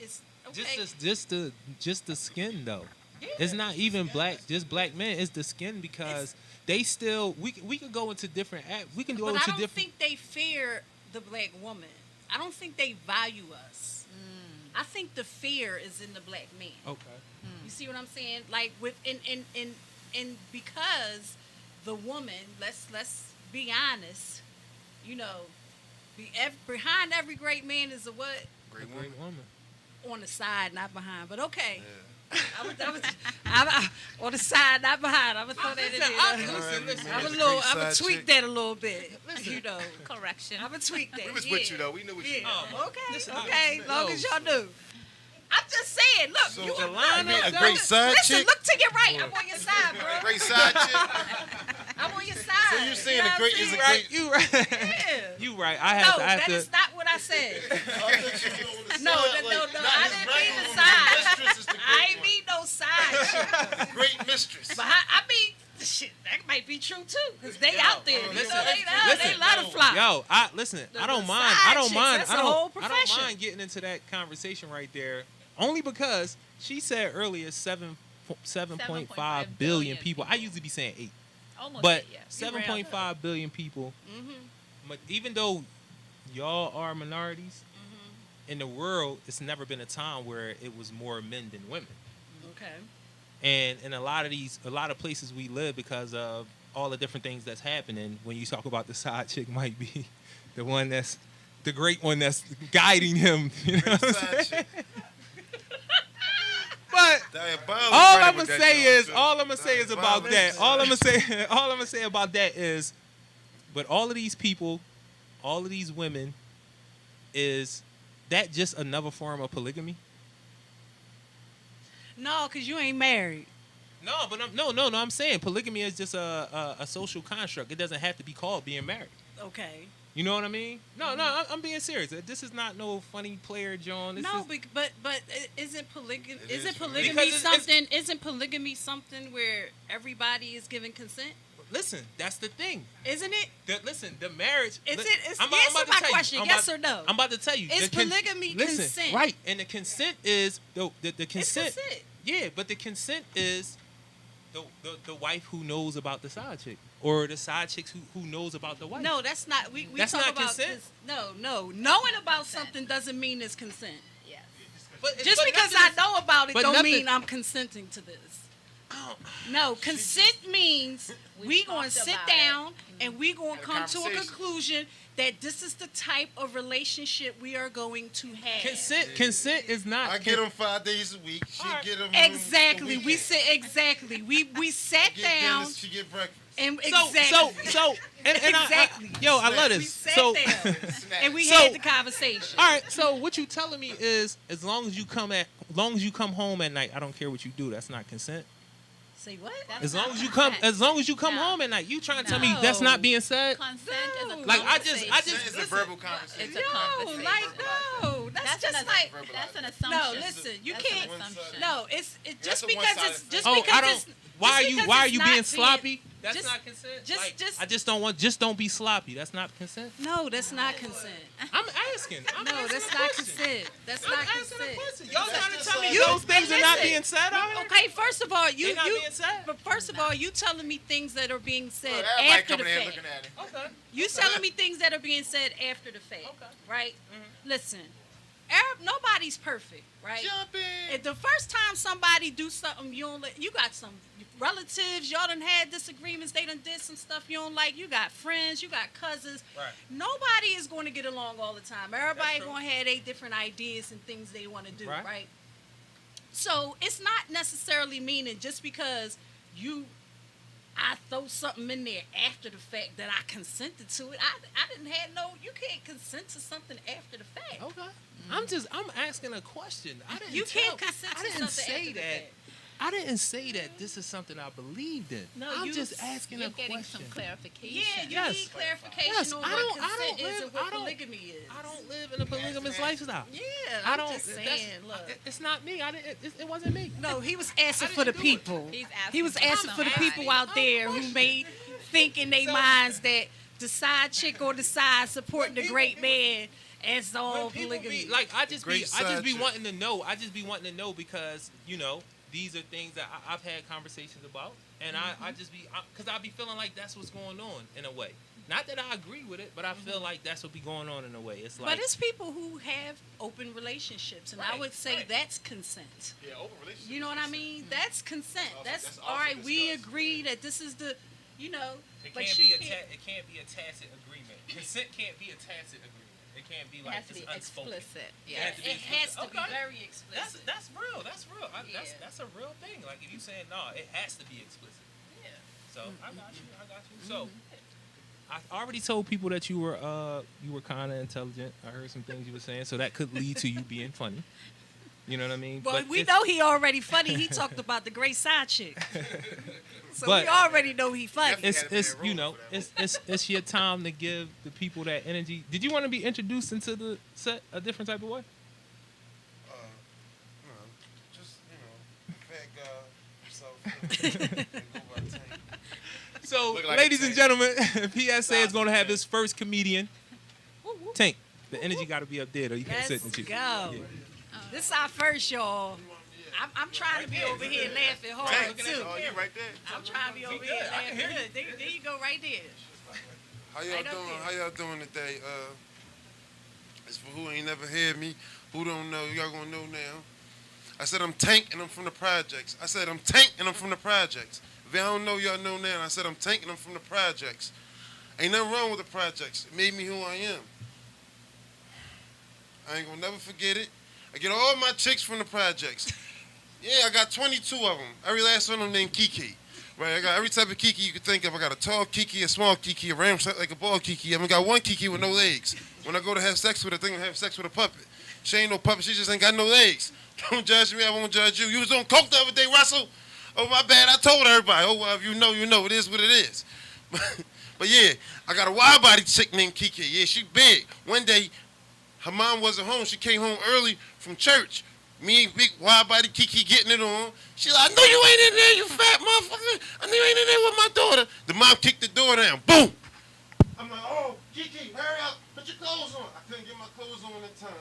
okay. Just the skin though. Yeah. It's not even just black men. It's the skin because they still we could go into different we can go into different. But I don't think they fear the black woman. I don't think they value us. I think the fear is in the black man. Okay. You see what I'm saying? Like and because the woman, let's be honest, behind every great man is a what? Great woman. On the side, not behind. But okay. Yeah. I on the side, not behind. I'm gonna throw that in there. I'm gonna tweak that a little bit. Correction. I'm gonna tweak that. We was with you though. We knew what you meant. Okay. Long as y'all knew. I'm just saying. Look, so you a great side listen, chick. Look to your right. I'm on your side, bro. Great side chick. I'm on your side. So you saying a great is a great? You right. Yeah. You right. That is not what I said. No. I didn't mean the side. I ain't mean no side shit. Great mistress. But I mean, shit, that might be true too, because they out there. They lot of fly. Yo, I don't mind. That's a whole profession. I don't mind getting into that conversation right there, only because she said earlier 7.5 billion people. I usually be saying 8. Almost but 8, yeah. 7.5 billion people. But even though y'all are minorities, in the world, it's never been a time where it was more men than women. Okay. And in a lot of places we live, because of all the different things that's happening, when you talk about the side chick might be the one that's the great one that's guiding him. You know what I'm saying? But all I'm gonna say is about that. All I'm gonna say about that is, but all of these people, all of these women, is that just another form of polygamy? No, because you ain't married. No, but I'm saying polygamy is just a social construct. It doesn't have to be called being married. Okay. You know what I mean? No, I'm being serious. This is not no funny player, John. This No, is, but isn't polygamy It is isn't polygamy. polygamy Because something? Isn't polygamy something where everybody is giving consent? listen, that's the thing. Isn't it? The marriage. Is li- it? It's, I'm answer about to my tell you. question. I'm Yes about- or no? I'm about to tell you. Is The con- polygamy listen, consent? right? And the consent is the It's consent. consent. Yeah, but the consent is the wife who knows about the side chick, or the side chicks who knows about the wife. No, that's not. We That's talk not about consent? this. No. Knowing about something doesn't mean it's consent. Yes. Just because I know about it but don't nothing- mean I'm consenting to this. No, consent means we going to talked sit about down and we going to Have a come to a conversation. conclusion that this is the type of relationship we are going to have. Consent is not. I get them 5 days a week. She Alright. get them Exactly. We said exactly. We sat get down dinner, she get breakfast. and So exactly. and Exactly. I love we this. sat So down and we So- had the conversation. all right. So what you telling me is, as long as you come home at night, I don't care what you do. That's not consent. Say what? As long as you come No. home at night, you trying to tell me that's No. not being said? Consent is a No. Like, I conversation. just- It's a verbal conversation. It's a No, conversation. no. That's just an, like that's an assumption. no. Listen, you That's can't. an assumption. No, it's That's just a because one-sided it's thing. just Oh, because I don't. it's Why just are because you it's being not sloppy? That's just- not consent. just- Like, just- I just don't want. Just don't be sloppy. That's not consent. No, that's not consent. I'm asking. I'm No, asking that's a not question. consent. That's I'm not asking a consent. question. Y'all That's trying to just tell me like- those things are not listen. being said out here? Okay, first of all, They not being said? but first of all, you telling me things that are being said Well, everybody after the coming in fact. looking at it. Okay. You telling me things that are being said after the fact, Okay. right? Listen, nobody's perfect, right? Jump in. If the first time somebody do something you don't like, you got some relatives, y'all done had disagreements, they done did some stuff you don't like, you got friends, you got cousins. Right. Nobody is going to get along all the time. Everybody true. going to have their different ideas and things they want to do, Right. right? So it's not necessarily meaning just because I throw something in there after the fact that I consented to it. I didn't have you can't consent to something after the fact. Okay. I'm asking a question. I didn't You can't tell- consent to I didn't something say after the that. fact. I didn't say that this is something I believed in. No, I'm you- just asking You're a getting question. some clarification. Yeah, you Yes. need clarification Yes, on I what don't consent is live- and what I don't- polygamy is. I don't live in a polygamous lifestyle. Yeah, I I'm don't. just that's- saying. Look, it's not me. I didn't. It wasn't me. no, he was asking I for the didn't do it. people. He's asking He was for asking for the somebody. people out there who may think in their minds that the side chick or the side supporting the great man as all When people polygamy. be like, I just be Great side chick. wanting to know. I just be wanting to know because these are things that I've had conversations about, and I just be because I be feeling like that's what's going on in a way. Not that I agree with it, but I feel like that's what be going on in a way. It's like, But it's people who have open relationships, and I Right, would say right. that's consent. Yeah, open relationship. You know what I mean? That's consent. Also- That's that's all also right. We discussed. agree that this is the, it but can't you be can't. it can't be a tacit agreement. Consent can't be a tacit agreement. It can't be It like has to just be unspoken. explicit. It Yeah. has to be It has to be Okay. very explicit. That's real. That's real. Yeah. That's a real thing. Like if you saying no, it has to be explicit. Yeah. So I got you. So I already told people that you were kind of intelligent. I heard some things you were saying, so that could lead to you being funny. You know what I mean? Well, But we it's- know he already funny. He talked about the great side chick. So But- we already know he funny. It's Gotta be it's in a you room know for that it's your time to give the people that energy. Did you want to be introduced into the set a different type of way? Just fat guy, so go by Tank. So, Look like ladies a and tank. gentlemen, PSA is going to have his first comedian. Woo, woo. Tank, the energy got to be up there, though. You can't Let's sit in the chair. go. Yeah. This is our first, y'all. I'm trying to be over here laughing hard looking at too. Oh, you right there. I'm trying to be over here laughing good. There you go, right there. How y'all Right up doing? there. How y'all doing today? It's for who ain't never heard me, who don't know. Y'all gonna know now. I said I'm Tank and I'm from the projects. I said I'm Tank and I'm from the projects. If y'all don't know, y'all know now. I said I'm Tank and I'm from the projects. Ain't nothing wrong with the projects. It made me who I am. I ain't gonna never forget it. I get all my chicks from the projects. Yeah, I got 22 of them. Every last one of them named Kiki. Right, I got every type of Kiki you could think of. I got a tall Kiki, a small Kiki, a ram shaped like a ball Kiki. I haven't got one Kiki with no legs. When I go to have sex with her, I think I have sex with a puppet. She ain't no puppet, she just ain't got no legs. Don't judge me, I won't judge you. You was on coke the other day, Russell. Oh, my bad, I told everybody. Oh, well, if you know, you know. It is what it is. But yeah, I got a wide body chick named Kiki. Yeah, she big. One day, her mom wasn't home. She came home early from church. Me and big wide body Kiki getting it on. She like, I know you ain't in there, you fat motherfucker. I know you ain't in there with my daughter. The mom kicked the door down. Boom. I'm like, oh, Kiki, hurry up. Put your clothes on. I couldn't get my clothes on in time.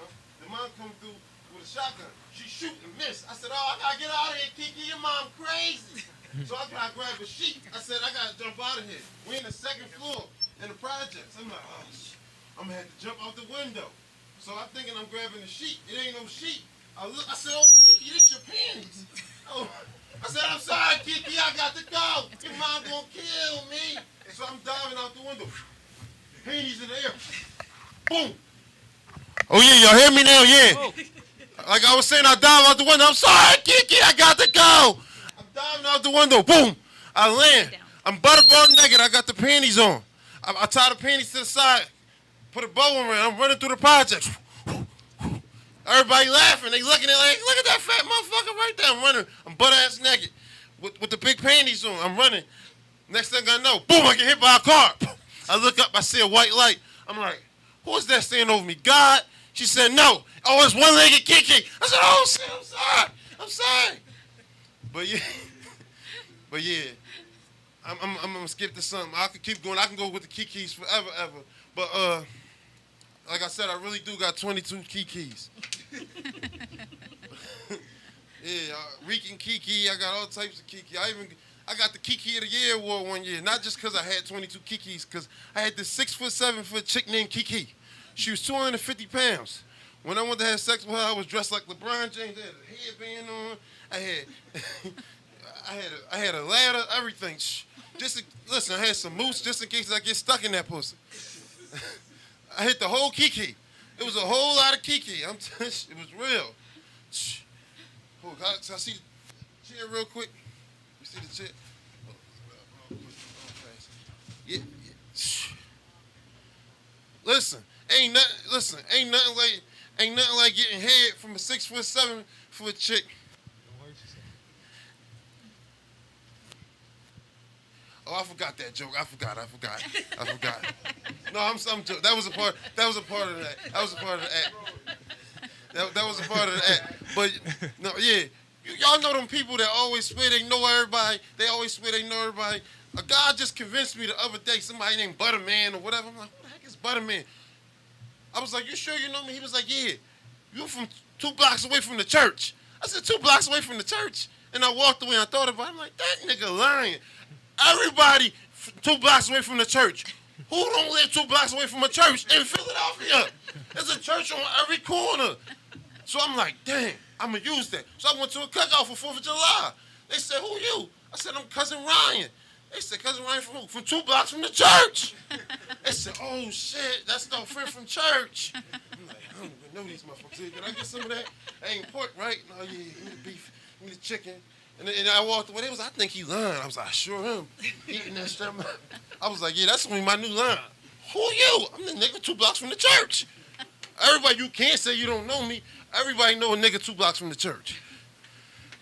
The mom come through with a shotgun. She shoot and miss. I said, oh, I gotta get out of here, Kiki. Your mom crazy. So I grabbed a sheet. I said, I gotta jump out of here. We in the second floor in the projects. I'm like, oh, I'm gonna have to jump out the window. So I'm thinking I'm grabbing the sheet. It ain't no sheet. I said, oh, Kiki, this your panties. Oh, I said, I'm sorry, Kiki, I got to go. Your mom gonna kill me. So I'm diving out the window. Panties in the air. Boom. Oh, yeah, y'all hear me now? Yeah. Like I was saying, I dive out the window. I'm sorry, Kiki, I got to go. I'm diving out the window. Boom. I land. I'm butterball naked. I got the panties on. I tie the panties to the side, put a bow around. I'm running through the projects. Everybody laughing. They looking at like, look at that fat motherfucker right there. I'm running. I'm butt-ass naked with the big panties on. I'm running. Next thing I know, boom, I get hit by a car. I look up. I see a white light. I'm like, who is that standing over me? God? She said, no. Oh, it's one-legged Kiki. I said, oh, shit, I'm sorry. I'm sorry. But yeah, I'm going to skip to something. I could keep going. I can go with the Kikis forever, ever. But, like I said, I really do got 22 Kikis. Yeah, Rican Kiki. I got all types of Kiki. I got the Kiki of the Year award one year. Not just because I had 22 Kikis, because I had this 6', 7" chick named Kiki. She was 250 pounds. When I went to have sex with her, I was dressed like LeBron James. I had a headband on. I had a ladder, everything. Listen, I had some mousse just in case I get stuck in that pussy. I hit the whole Kiki. It was a whole lot of Kiki. It was real. Oh, so I see the chair real quick. You see the chair? Yeah. Listen, ain't nothing like getting head from a 6', 7" chick. Oh, I forgot that joke. I forgot. No, I'm joking. That was a part of that. That was a part of the act. That was a part of the act. But no, yeah. Y'all know them people that always swear they know everybody. They always swear they know everybody. A guy just convinced me the other day, somebody named Butterman or whatever. I'm like, who the heck is Butterman? I was like, you sure you know me? He was like, yeah. You from 2 blocks away from the church. I said, 2 blocks away from the church? And I walked away and I thought about it. I'm like, that nigga lying. Everybody 2 blocks away from the church. Who don't live 2 blocks away from a church in Philadelphia? There's a church on every corner. So I'm like, dang, I'm going to use that. So I went to a cookout for 4th of July. They said, who you? I said, I'm Cousin Ryan. They said, Cousin Ryan from who? From 2 blocks from the church. They said, oh, shit, that's no friend from church. I'm like, I don't even know these motherfuckers. Can I get some of that? That ain't pork, right? No, yeah, give me the beef, give me the chicken. And I walked away. They was, I think he lying. I was like, I sure am. Eating that shit. I was like, yeah, that's gonna be my new line. Who you? I'm the nigga 2 blocks from the church. Everybody, you can't say you don't know me. Everybody know a nigga 2 blocks from the church.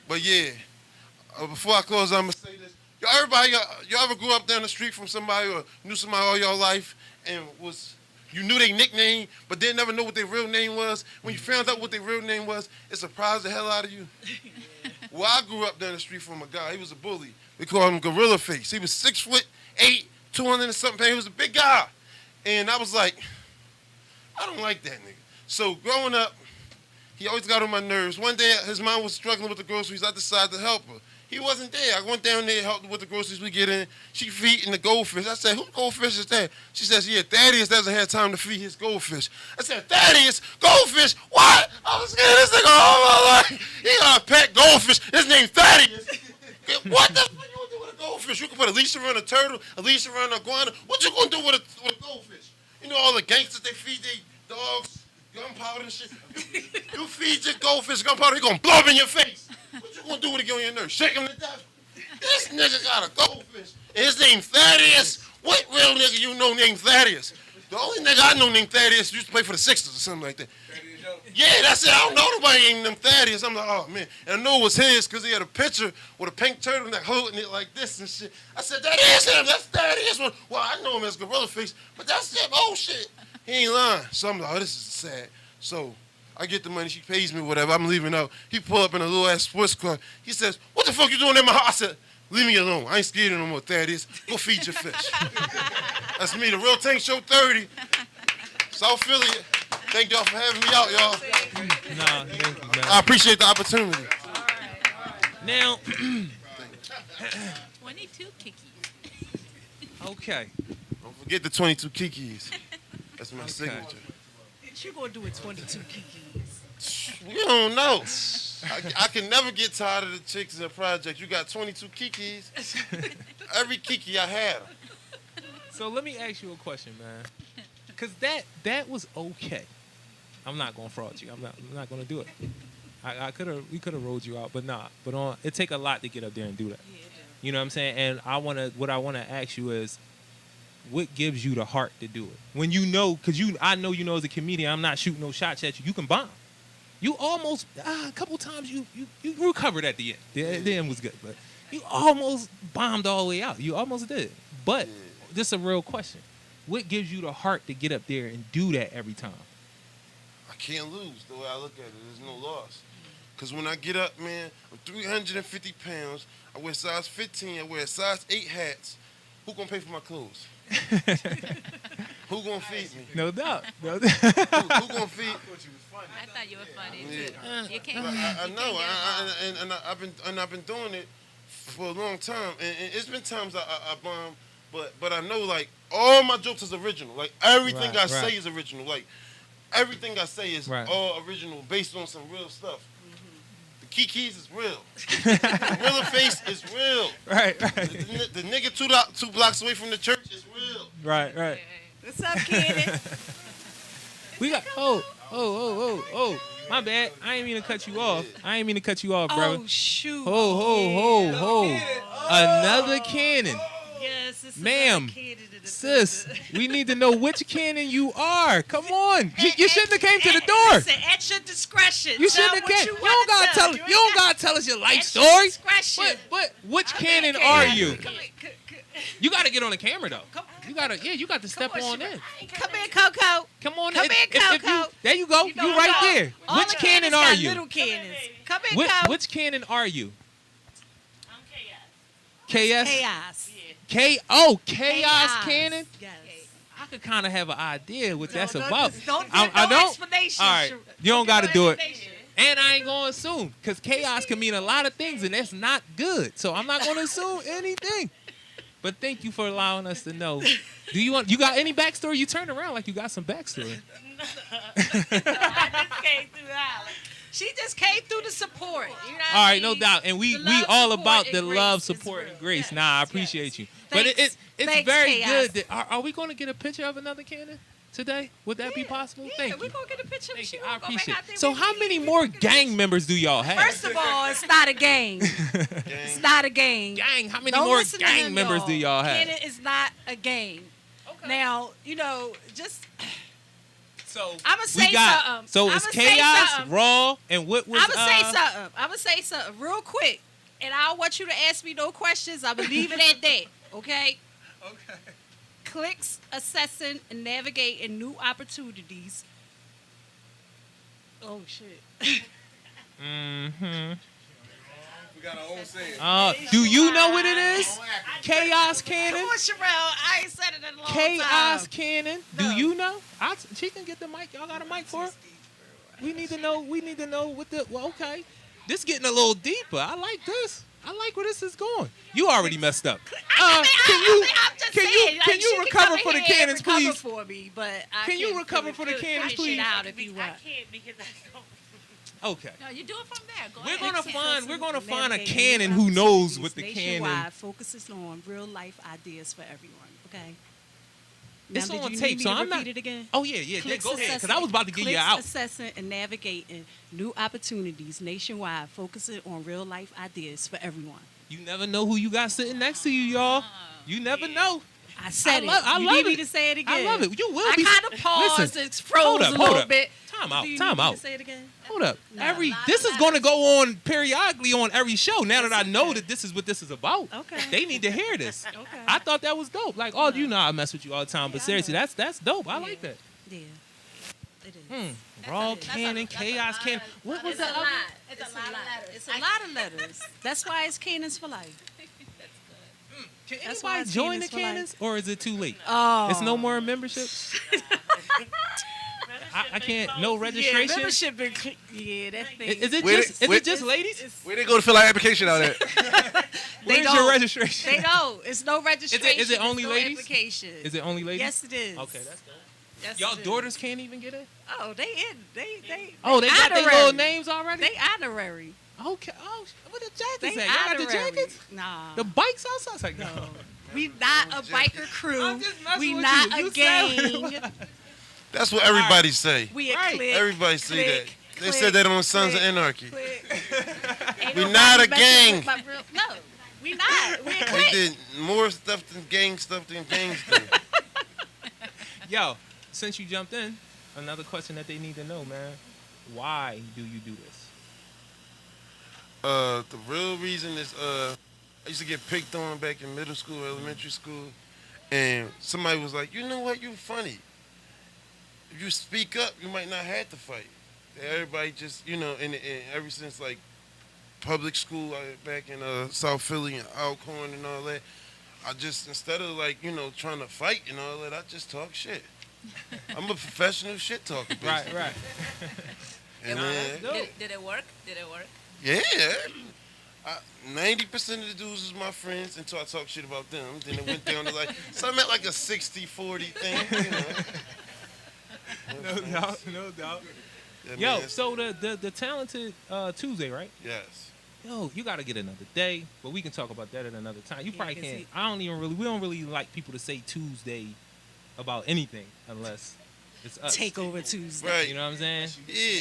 But yeah, before I close, I'm gonna say this. Y'all ever grew up down the street from somebody or knew somebody all your life and you knew their nickname, but didn't never know what their real name was? When you found out what their real name was, it surprised the hell out of you. Well, I grew up down the street from a guy. He was a bully. We called him Gorilla Face. He was 6'8", 200 and something pounds. He was a big guy. And I was like, I don't like that nigga. So growing up, he always got on my nerves. One day, his mom was struggling with the groceries. I decided to help her. He wasn't there. I went down there, helped her with the groceries we get in. She feeding the goldfish. I said, who goldfish is that? She says, yeah, Thaddeus doesn't have time to feed his goldfish. I said, Thaddeus? Goldfish? What? I was scared this nigga all my life. He got a pet goldfish. His name's Thaddeus. What the fuck you gonna do with a goldfish? You can put a leash around a turtle, a leash around a iguana. What you gonna do with a goldfish? You know all the gangsters, they feed their dogs gunpowder and shit. You feed your goldfish gunpowder, he gonna blow up in your face. What you gonna do when he get on your nerves? Shake him to death? This nigga got a goldfish. And his name Thaddeus. What real nigga you know named Thaddeus? The only nigga I know named Thaddeus used to play for the Sixers or something like that. Yeah, that's it. I don't know nobody named them Thaddeus. I'm like, oh, man. And I know it was his because he had a picture with a pink turtleneck holding it like this and shit. I said, that is him. That's Thaddeus. Well, I know him as Gorilla Face, but that's him. Oh, shit. He ain't lying. So I'm like, oh, this is sad. So I get the money. She pays me whatever. I'm leaving out. He pull up in a little-ass sports car. He says, what the fuck you doing in my house? I said, leave me alone. I ain't scared of no more, Thaddeus. Go feed your fish. That's me, the Real Tank Show 30. South Philly. Thank y'all for having me out, y'all. Nah, thank you, man. I appreciate the opportunity. Now, 22 kickies. okay. Don't forget the 22 Kikis. That's my signature. You gonna do it 22 kikis? You don't know. I can never get tired of the chicks in the project. You got 22 Kikis. Every Kiki I had. So let me ask you a question, man. Because that was okay. I'm not gonna fraud you. I'm not gonna do it. We could have rolled you out, but nah. But it take a lot to get up there and do that. Yeah, You know what I'm saying? And what I wanna ask you is, what gives you the heart to do it? When you know, because I know you know as a comedian, I'm not shooting no shots at you. You can bomb. You almost a couple times you recovered at the end. The end was good, but you almost bombed all the way out. You almost did. But this is a real question. What gives you the heart to get up there and do that every time? I can't lose the way I look at it. There's no loss. Because when I get up, man, I'm 350 pounds. I wear size 15. I wear size 8 hats. Who gonna pay for my clothes? Who gonna feed me? No doubt. Who gonna feed? I thought you were funny Yeah. too. You can't. I know. I've been doing it for a long time, and it's been times I bomb, but I know like all my jokes is original. Like everything I say is original. Like everything I say is all original, based on some real stuff. The Kikis is real. The Gorilla Face is real. Right. The nigga two blocks away from the church is real. Right. What's up, Cannon? We got oh. My bad. I ain't mean to cut you off. Brother. Oh shoot. Ho. Another cannon. Yes, this Ma'am. is Cannon. Sis, we need to know which cannon you are. Come on. You shouldn't have came to the door. Listen, at your discretion. You shouldn't have came. You don't gotta tell us your life story. Discretion. But which cannon are you? You gotta get on the camera though. You got to step on in. Come here, Coco. Come on Come in. here, Coco. There you go. You right there. All Which the cannon cannons are got you? Little cannons. Come here, Coco. Which cannon are you? I'm chaos. KS? Chaos. Chaos cannon? Yes. I could kind of have an idea what that's No, about. Don't I don't? explanation. All right. You don't got to do it. And I ain't going to assume, because chaos can mean a lot of things, and that's not good. So I'm not going to assume anything. But thank you for allowing us to know. You got any backstory? You turned around like you got some backstory. I just came through the house. She just came through the support. You know what All I right, no mean? doubt. And we love, all support, about and the grace love, is support, real. and grace. Yes, Nah, I yes. appreciate you. Thanks. But it's Thanks, very Chaos. good. Are we going to get a picture of another cannon today? Would that be possible? Yeah, Thank we're you. going to get a picture. Thank She you. gonna I go back appreciate out there it. So with how me. many more gang members do y'all have? First of all, it's not a gang. It's not a gang. Gang, how many Don't more listen to gang him, members do y'all have? Cannon is not a gang. Okay. Now, just So I'ma say something. So I'ma it's say chaos, something. raw, and what was I'm going to say something real quick. And I don't want you to ask me no questions. I'm going to leave it at that. Okay? Okay. Clicks, assessing, and navigating new opportunities. Oh, shit. Mm-hmm. We got our own saying. Do you know what it is? Chaos cannon? Come on, Sherelle. I ain't said it in a long Chaos time. cannon. No. Do you know? She can get the mic. Y'all got a mic for her? We need to know what the. Well, okay. This getting a little deeper. I like this. I like where this is going. You already messed up. I'm just saying, Can you she recover come for the in here and cannons, recover please? for me, but I Can you can't recover for the cannons, finish please? it out if you I want. can't because I don't. Okay. No, you do it from there. Go We're ahead. gonna find a Navigating cannon new who knows what the opportunities cannon. nationwide focuses on real life ideas for everyone. Okay. It's Now, did on you tape, need me so to I'm not. repeat it again? Oh yeah. Clicks Go ahead, because I assessing- was about to give you clicks out. assessing and navigating new opportunities nationwide, focusing on real life ideas for everyone. You never know who you got sitting next to you, y'all. You never know. I said I love you need it. me to say it again. I love it. You will I be. kind of paused Listen, and froze hold a up, little hold up. bit. Time Do you out. need me to say it again? Hold up. No. This is going to go on periodically on every show. Now that I know that this is what this is about, Okay. they need to hear this. Okay. I thought that was dope. Like, oh, you know, I mess with you all the time, but Yeah, I seriously, know. that's dope. I like that. Yeah. It is. Raw That's Cannon, Chaos Cannon. What was It's that? a lot. It's a lot of letters. It's a lot of letters. That's why it's Cannons for life. Can That's why anybody it's join the Cannons for life. Cannons, or is it too late? Oh. It's no more membership. I can't. No Yeah, registration. membership been yeah, that thing. Is it Where just? they- Is where- it just ladies? Where they go to fill out application out at? Where's don't. your registration? They don't. It's no registration. Is it only It's no ladies? Application. Is it only ladies? Yes, it is. Okay, that's dope. Yes, Y'all it is. daughters can't even get in. Oh, they in. They. Oh, they got their honorary. little names already. They honorary. Okay. Oh, what the They jackets at? Y'all got the honorary. jackets? Nah. The bikes outside? It's like, no. We not a biker crew. I'm just messing We with not you. a You gang. That's what everybody say. We a Right. clique. Everybody say clique, that. They said that on Sons of clique, Anarchy. clique. Ain't We nobody not a messing gang. with my real- No, we not. We a They clique. did more stuff than gang stuff than gangs do. Yo, since you jumped in, another question that they need to know, man. Why do you do this? The real reason is I used to get picked on back in middle school, elementary school, and somebody was like, you know what, you funny. If you speak up, you might not have to fight. Everybody just, you know, and ever since like public school back in South Philly and Alcorn and all that, I just, instead of like, you know, trying to fight and all that, I just talk shit. I'm a professional shit talker, basically. Right. And that's dope. Did it work? Did it work? yeah. 90% of the dudes was my friends until I talked shit about them. Then it went down to like, so I'm at like a 60-40 thing, you know. No doubt. Yeah, Yo, man. so the talented Tuesday, right? Yes. Yo, you got to get another day, but we can talk about that at another time. You probably 'cause can't. We don't really like people to say Tuesday about anything unless it's us. TakeOver Tuesday. Right. You know what I'm saying? Yeah.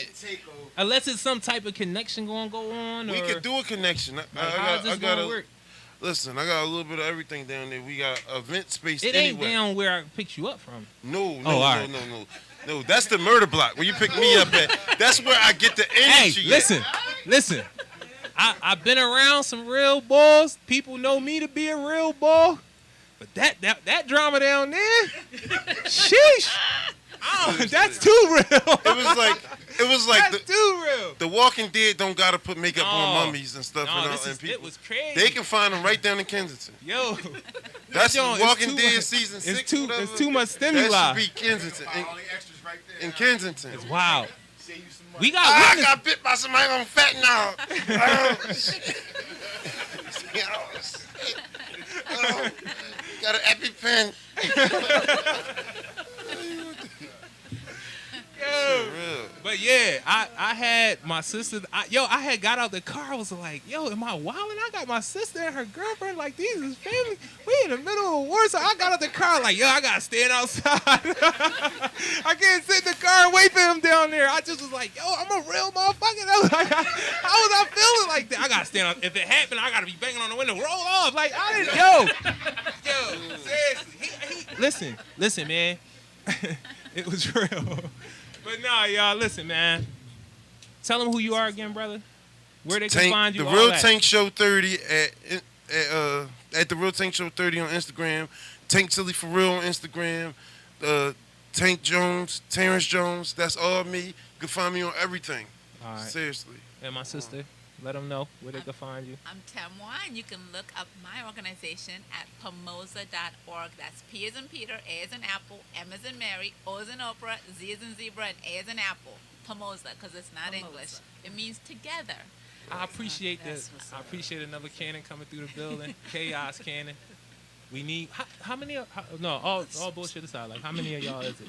Unless it's some type of connection going to go on. We or, could do a connection. how's this going to work? Listen, I got a little bit of everything down there. We got event space It ain't anywhere. down where I picked you up from. No, all right. No, that's the murder block where you pick me up at. That's where I get the Hey, energy. at. listen. I've been around some real boys. People know me to be a real boy. But that drama down there, sheesh. That's too real. It was like That's too real. the Walking Dead don't gotta put makeup on No. mummies and stuff No, and all this and is, people. it was crazy. They can find them right down in Kensington. Yo, That's John, Walking it's Dead too- season 6. it's too whatever. much stimuli. That should be Kensington. All the extras right there. In Kensington. it's wild. Save you some money. We got I witness. got bit by somebody on fentanyl. Oh, shit. Oh, shit. Oh, got an EpiPen. Shit, real. But yeah, I had my sister. I had got out the car. I was like, yo, am I wilding? I got my sister and her girlfriend. Like, these is family. We in the middle of war. So I got out the car like, yo, I got to stand outside. I can't sit in the car and wait for him down there. I just was like, yo, I'm a real motherfucker. I was like, how was I feeling like that? I got to stand out. If it happened, I got to be banging on the window. Roll off. Like, I didn't, yo, seriously. Listen, man. It was real. But nah, y'all, listen, man. Tell them who you are again, brother. Where they can Tank, find you. the all Real that. Tank Show 30 at the Real Tank Show 30 on Instagram. Tank Silly for Real on Instagram. Tank Jones, Terrence Jones. That's all me. You can find me on everything. All right. Seriously. And my sister. Let them know where they can find you. I'm Tamwa, and you can look up my organization at pomosa.org. That's P as in Peter, A as in Apple, M as in Mary, O as in Oprah, Z as in Zebra, and A as in Apple. Pomosa, because it's not English. It means together. I appreciate That's this. what's I up. appreciate another cannon coming through the building. Chaos cannon. We need how many? All bullshit aside. Like, how many of y'all is it?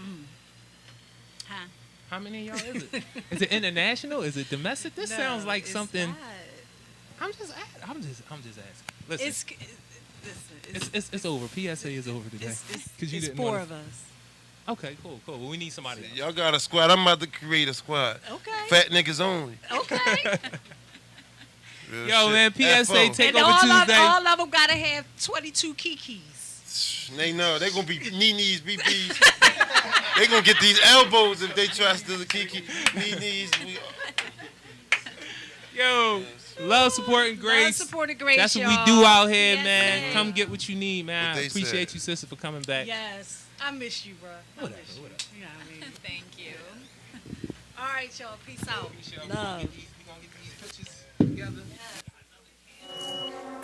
Huh? How many of y'all is it? Is it international? Is it domestic? This No, sounds like it's something. not. I'm just asking. Listen, it's over. PSA is over today. It's you didn't four wanna- of us. Okay, cool. Well, we need somebody else. Y'all got a squad. I'm about to create a squad. Okay. Fat niggas only. Okay. Real Yo, shit. man, PSA FO. take And over all Tuesday. of them gotta have 22 kikis. They know they gonna be knees, BBs. They gonna get these elbows if they try to the Kiki knees. Yo, love, support, and grace. Love, support, and grace. That's what y'all. we do out here, Yes, man. man. Come get what you need, man. What I they appreciate said. you, sister, for coming back. Yes, I miss you, bro. Whatever. You know what I mean? Thank you. All right, y'all. Peace out. We Love. gonna get these pictures together. Yes.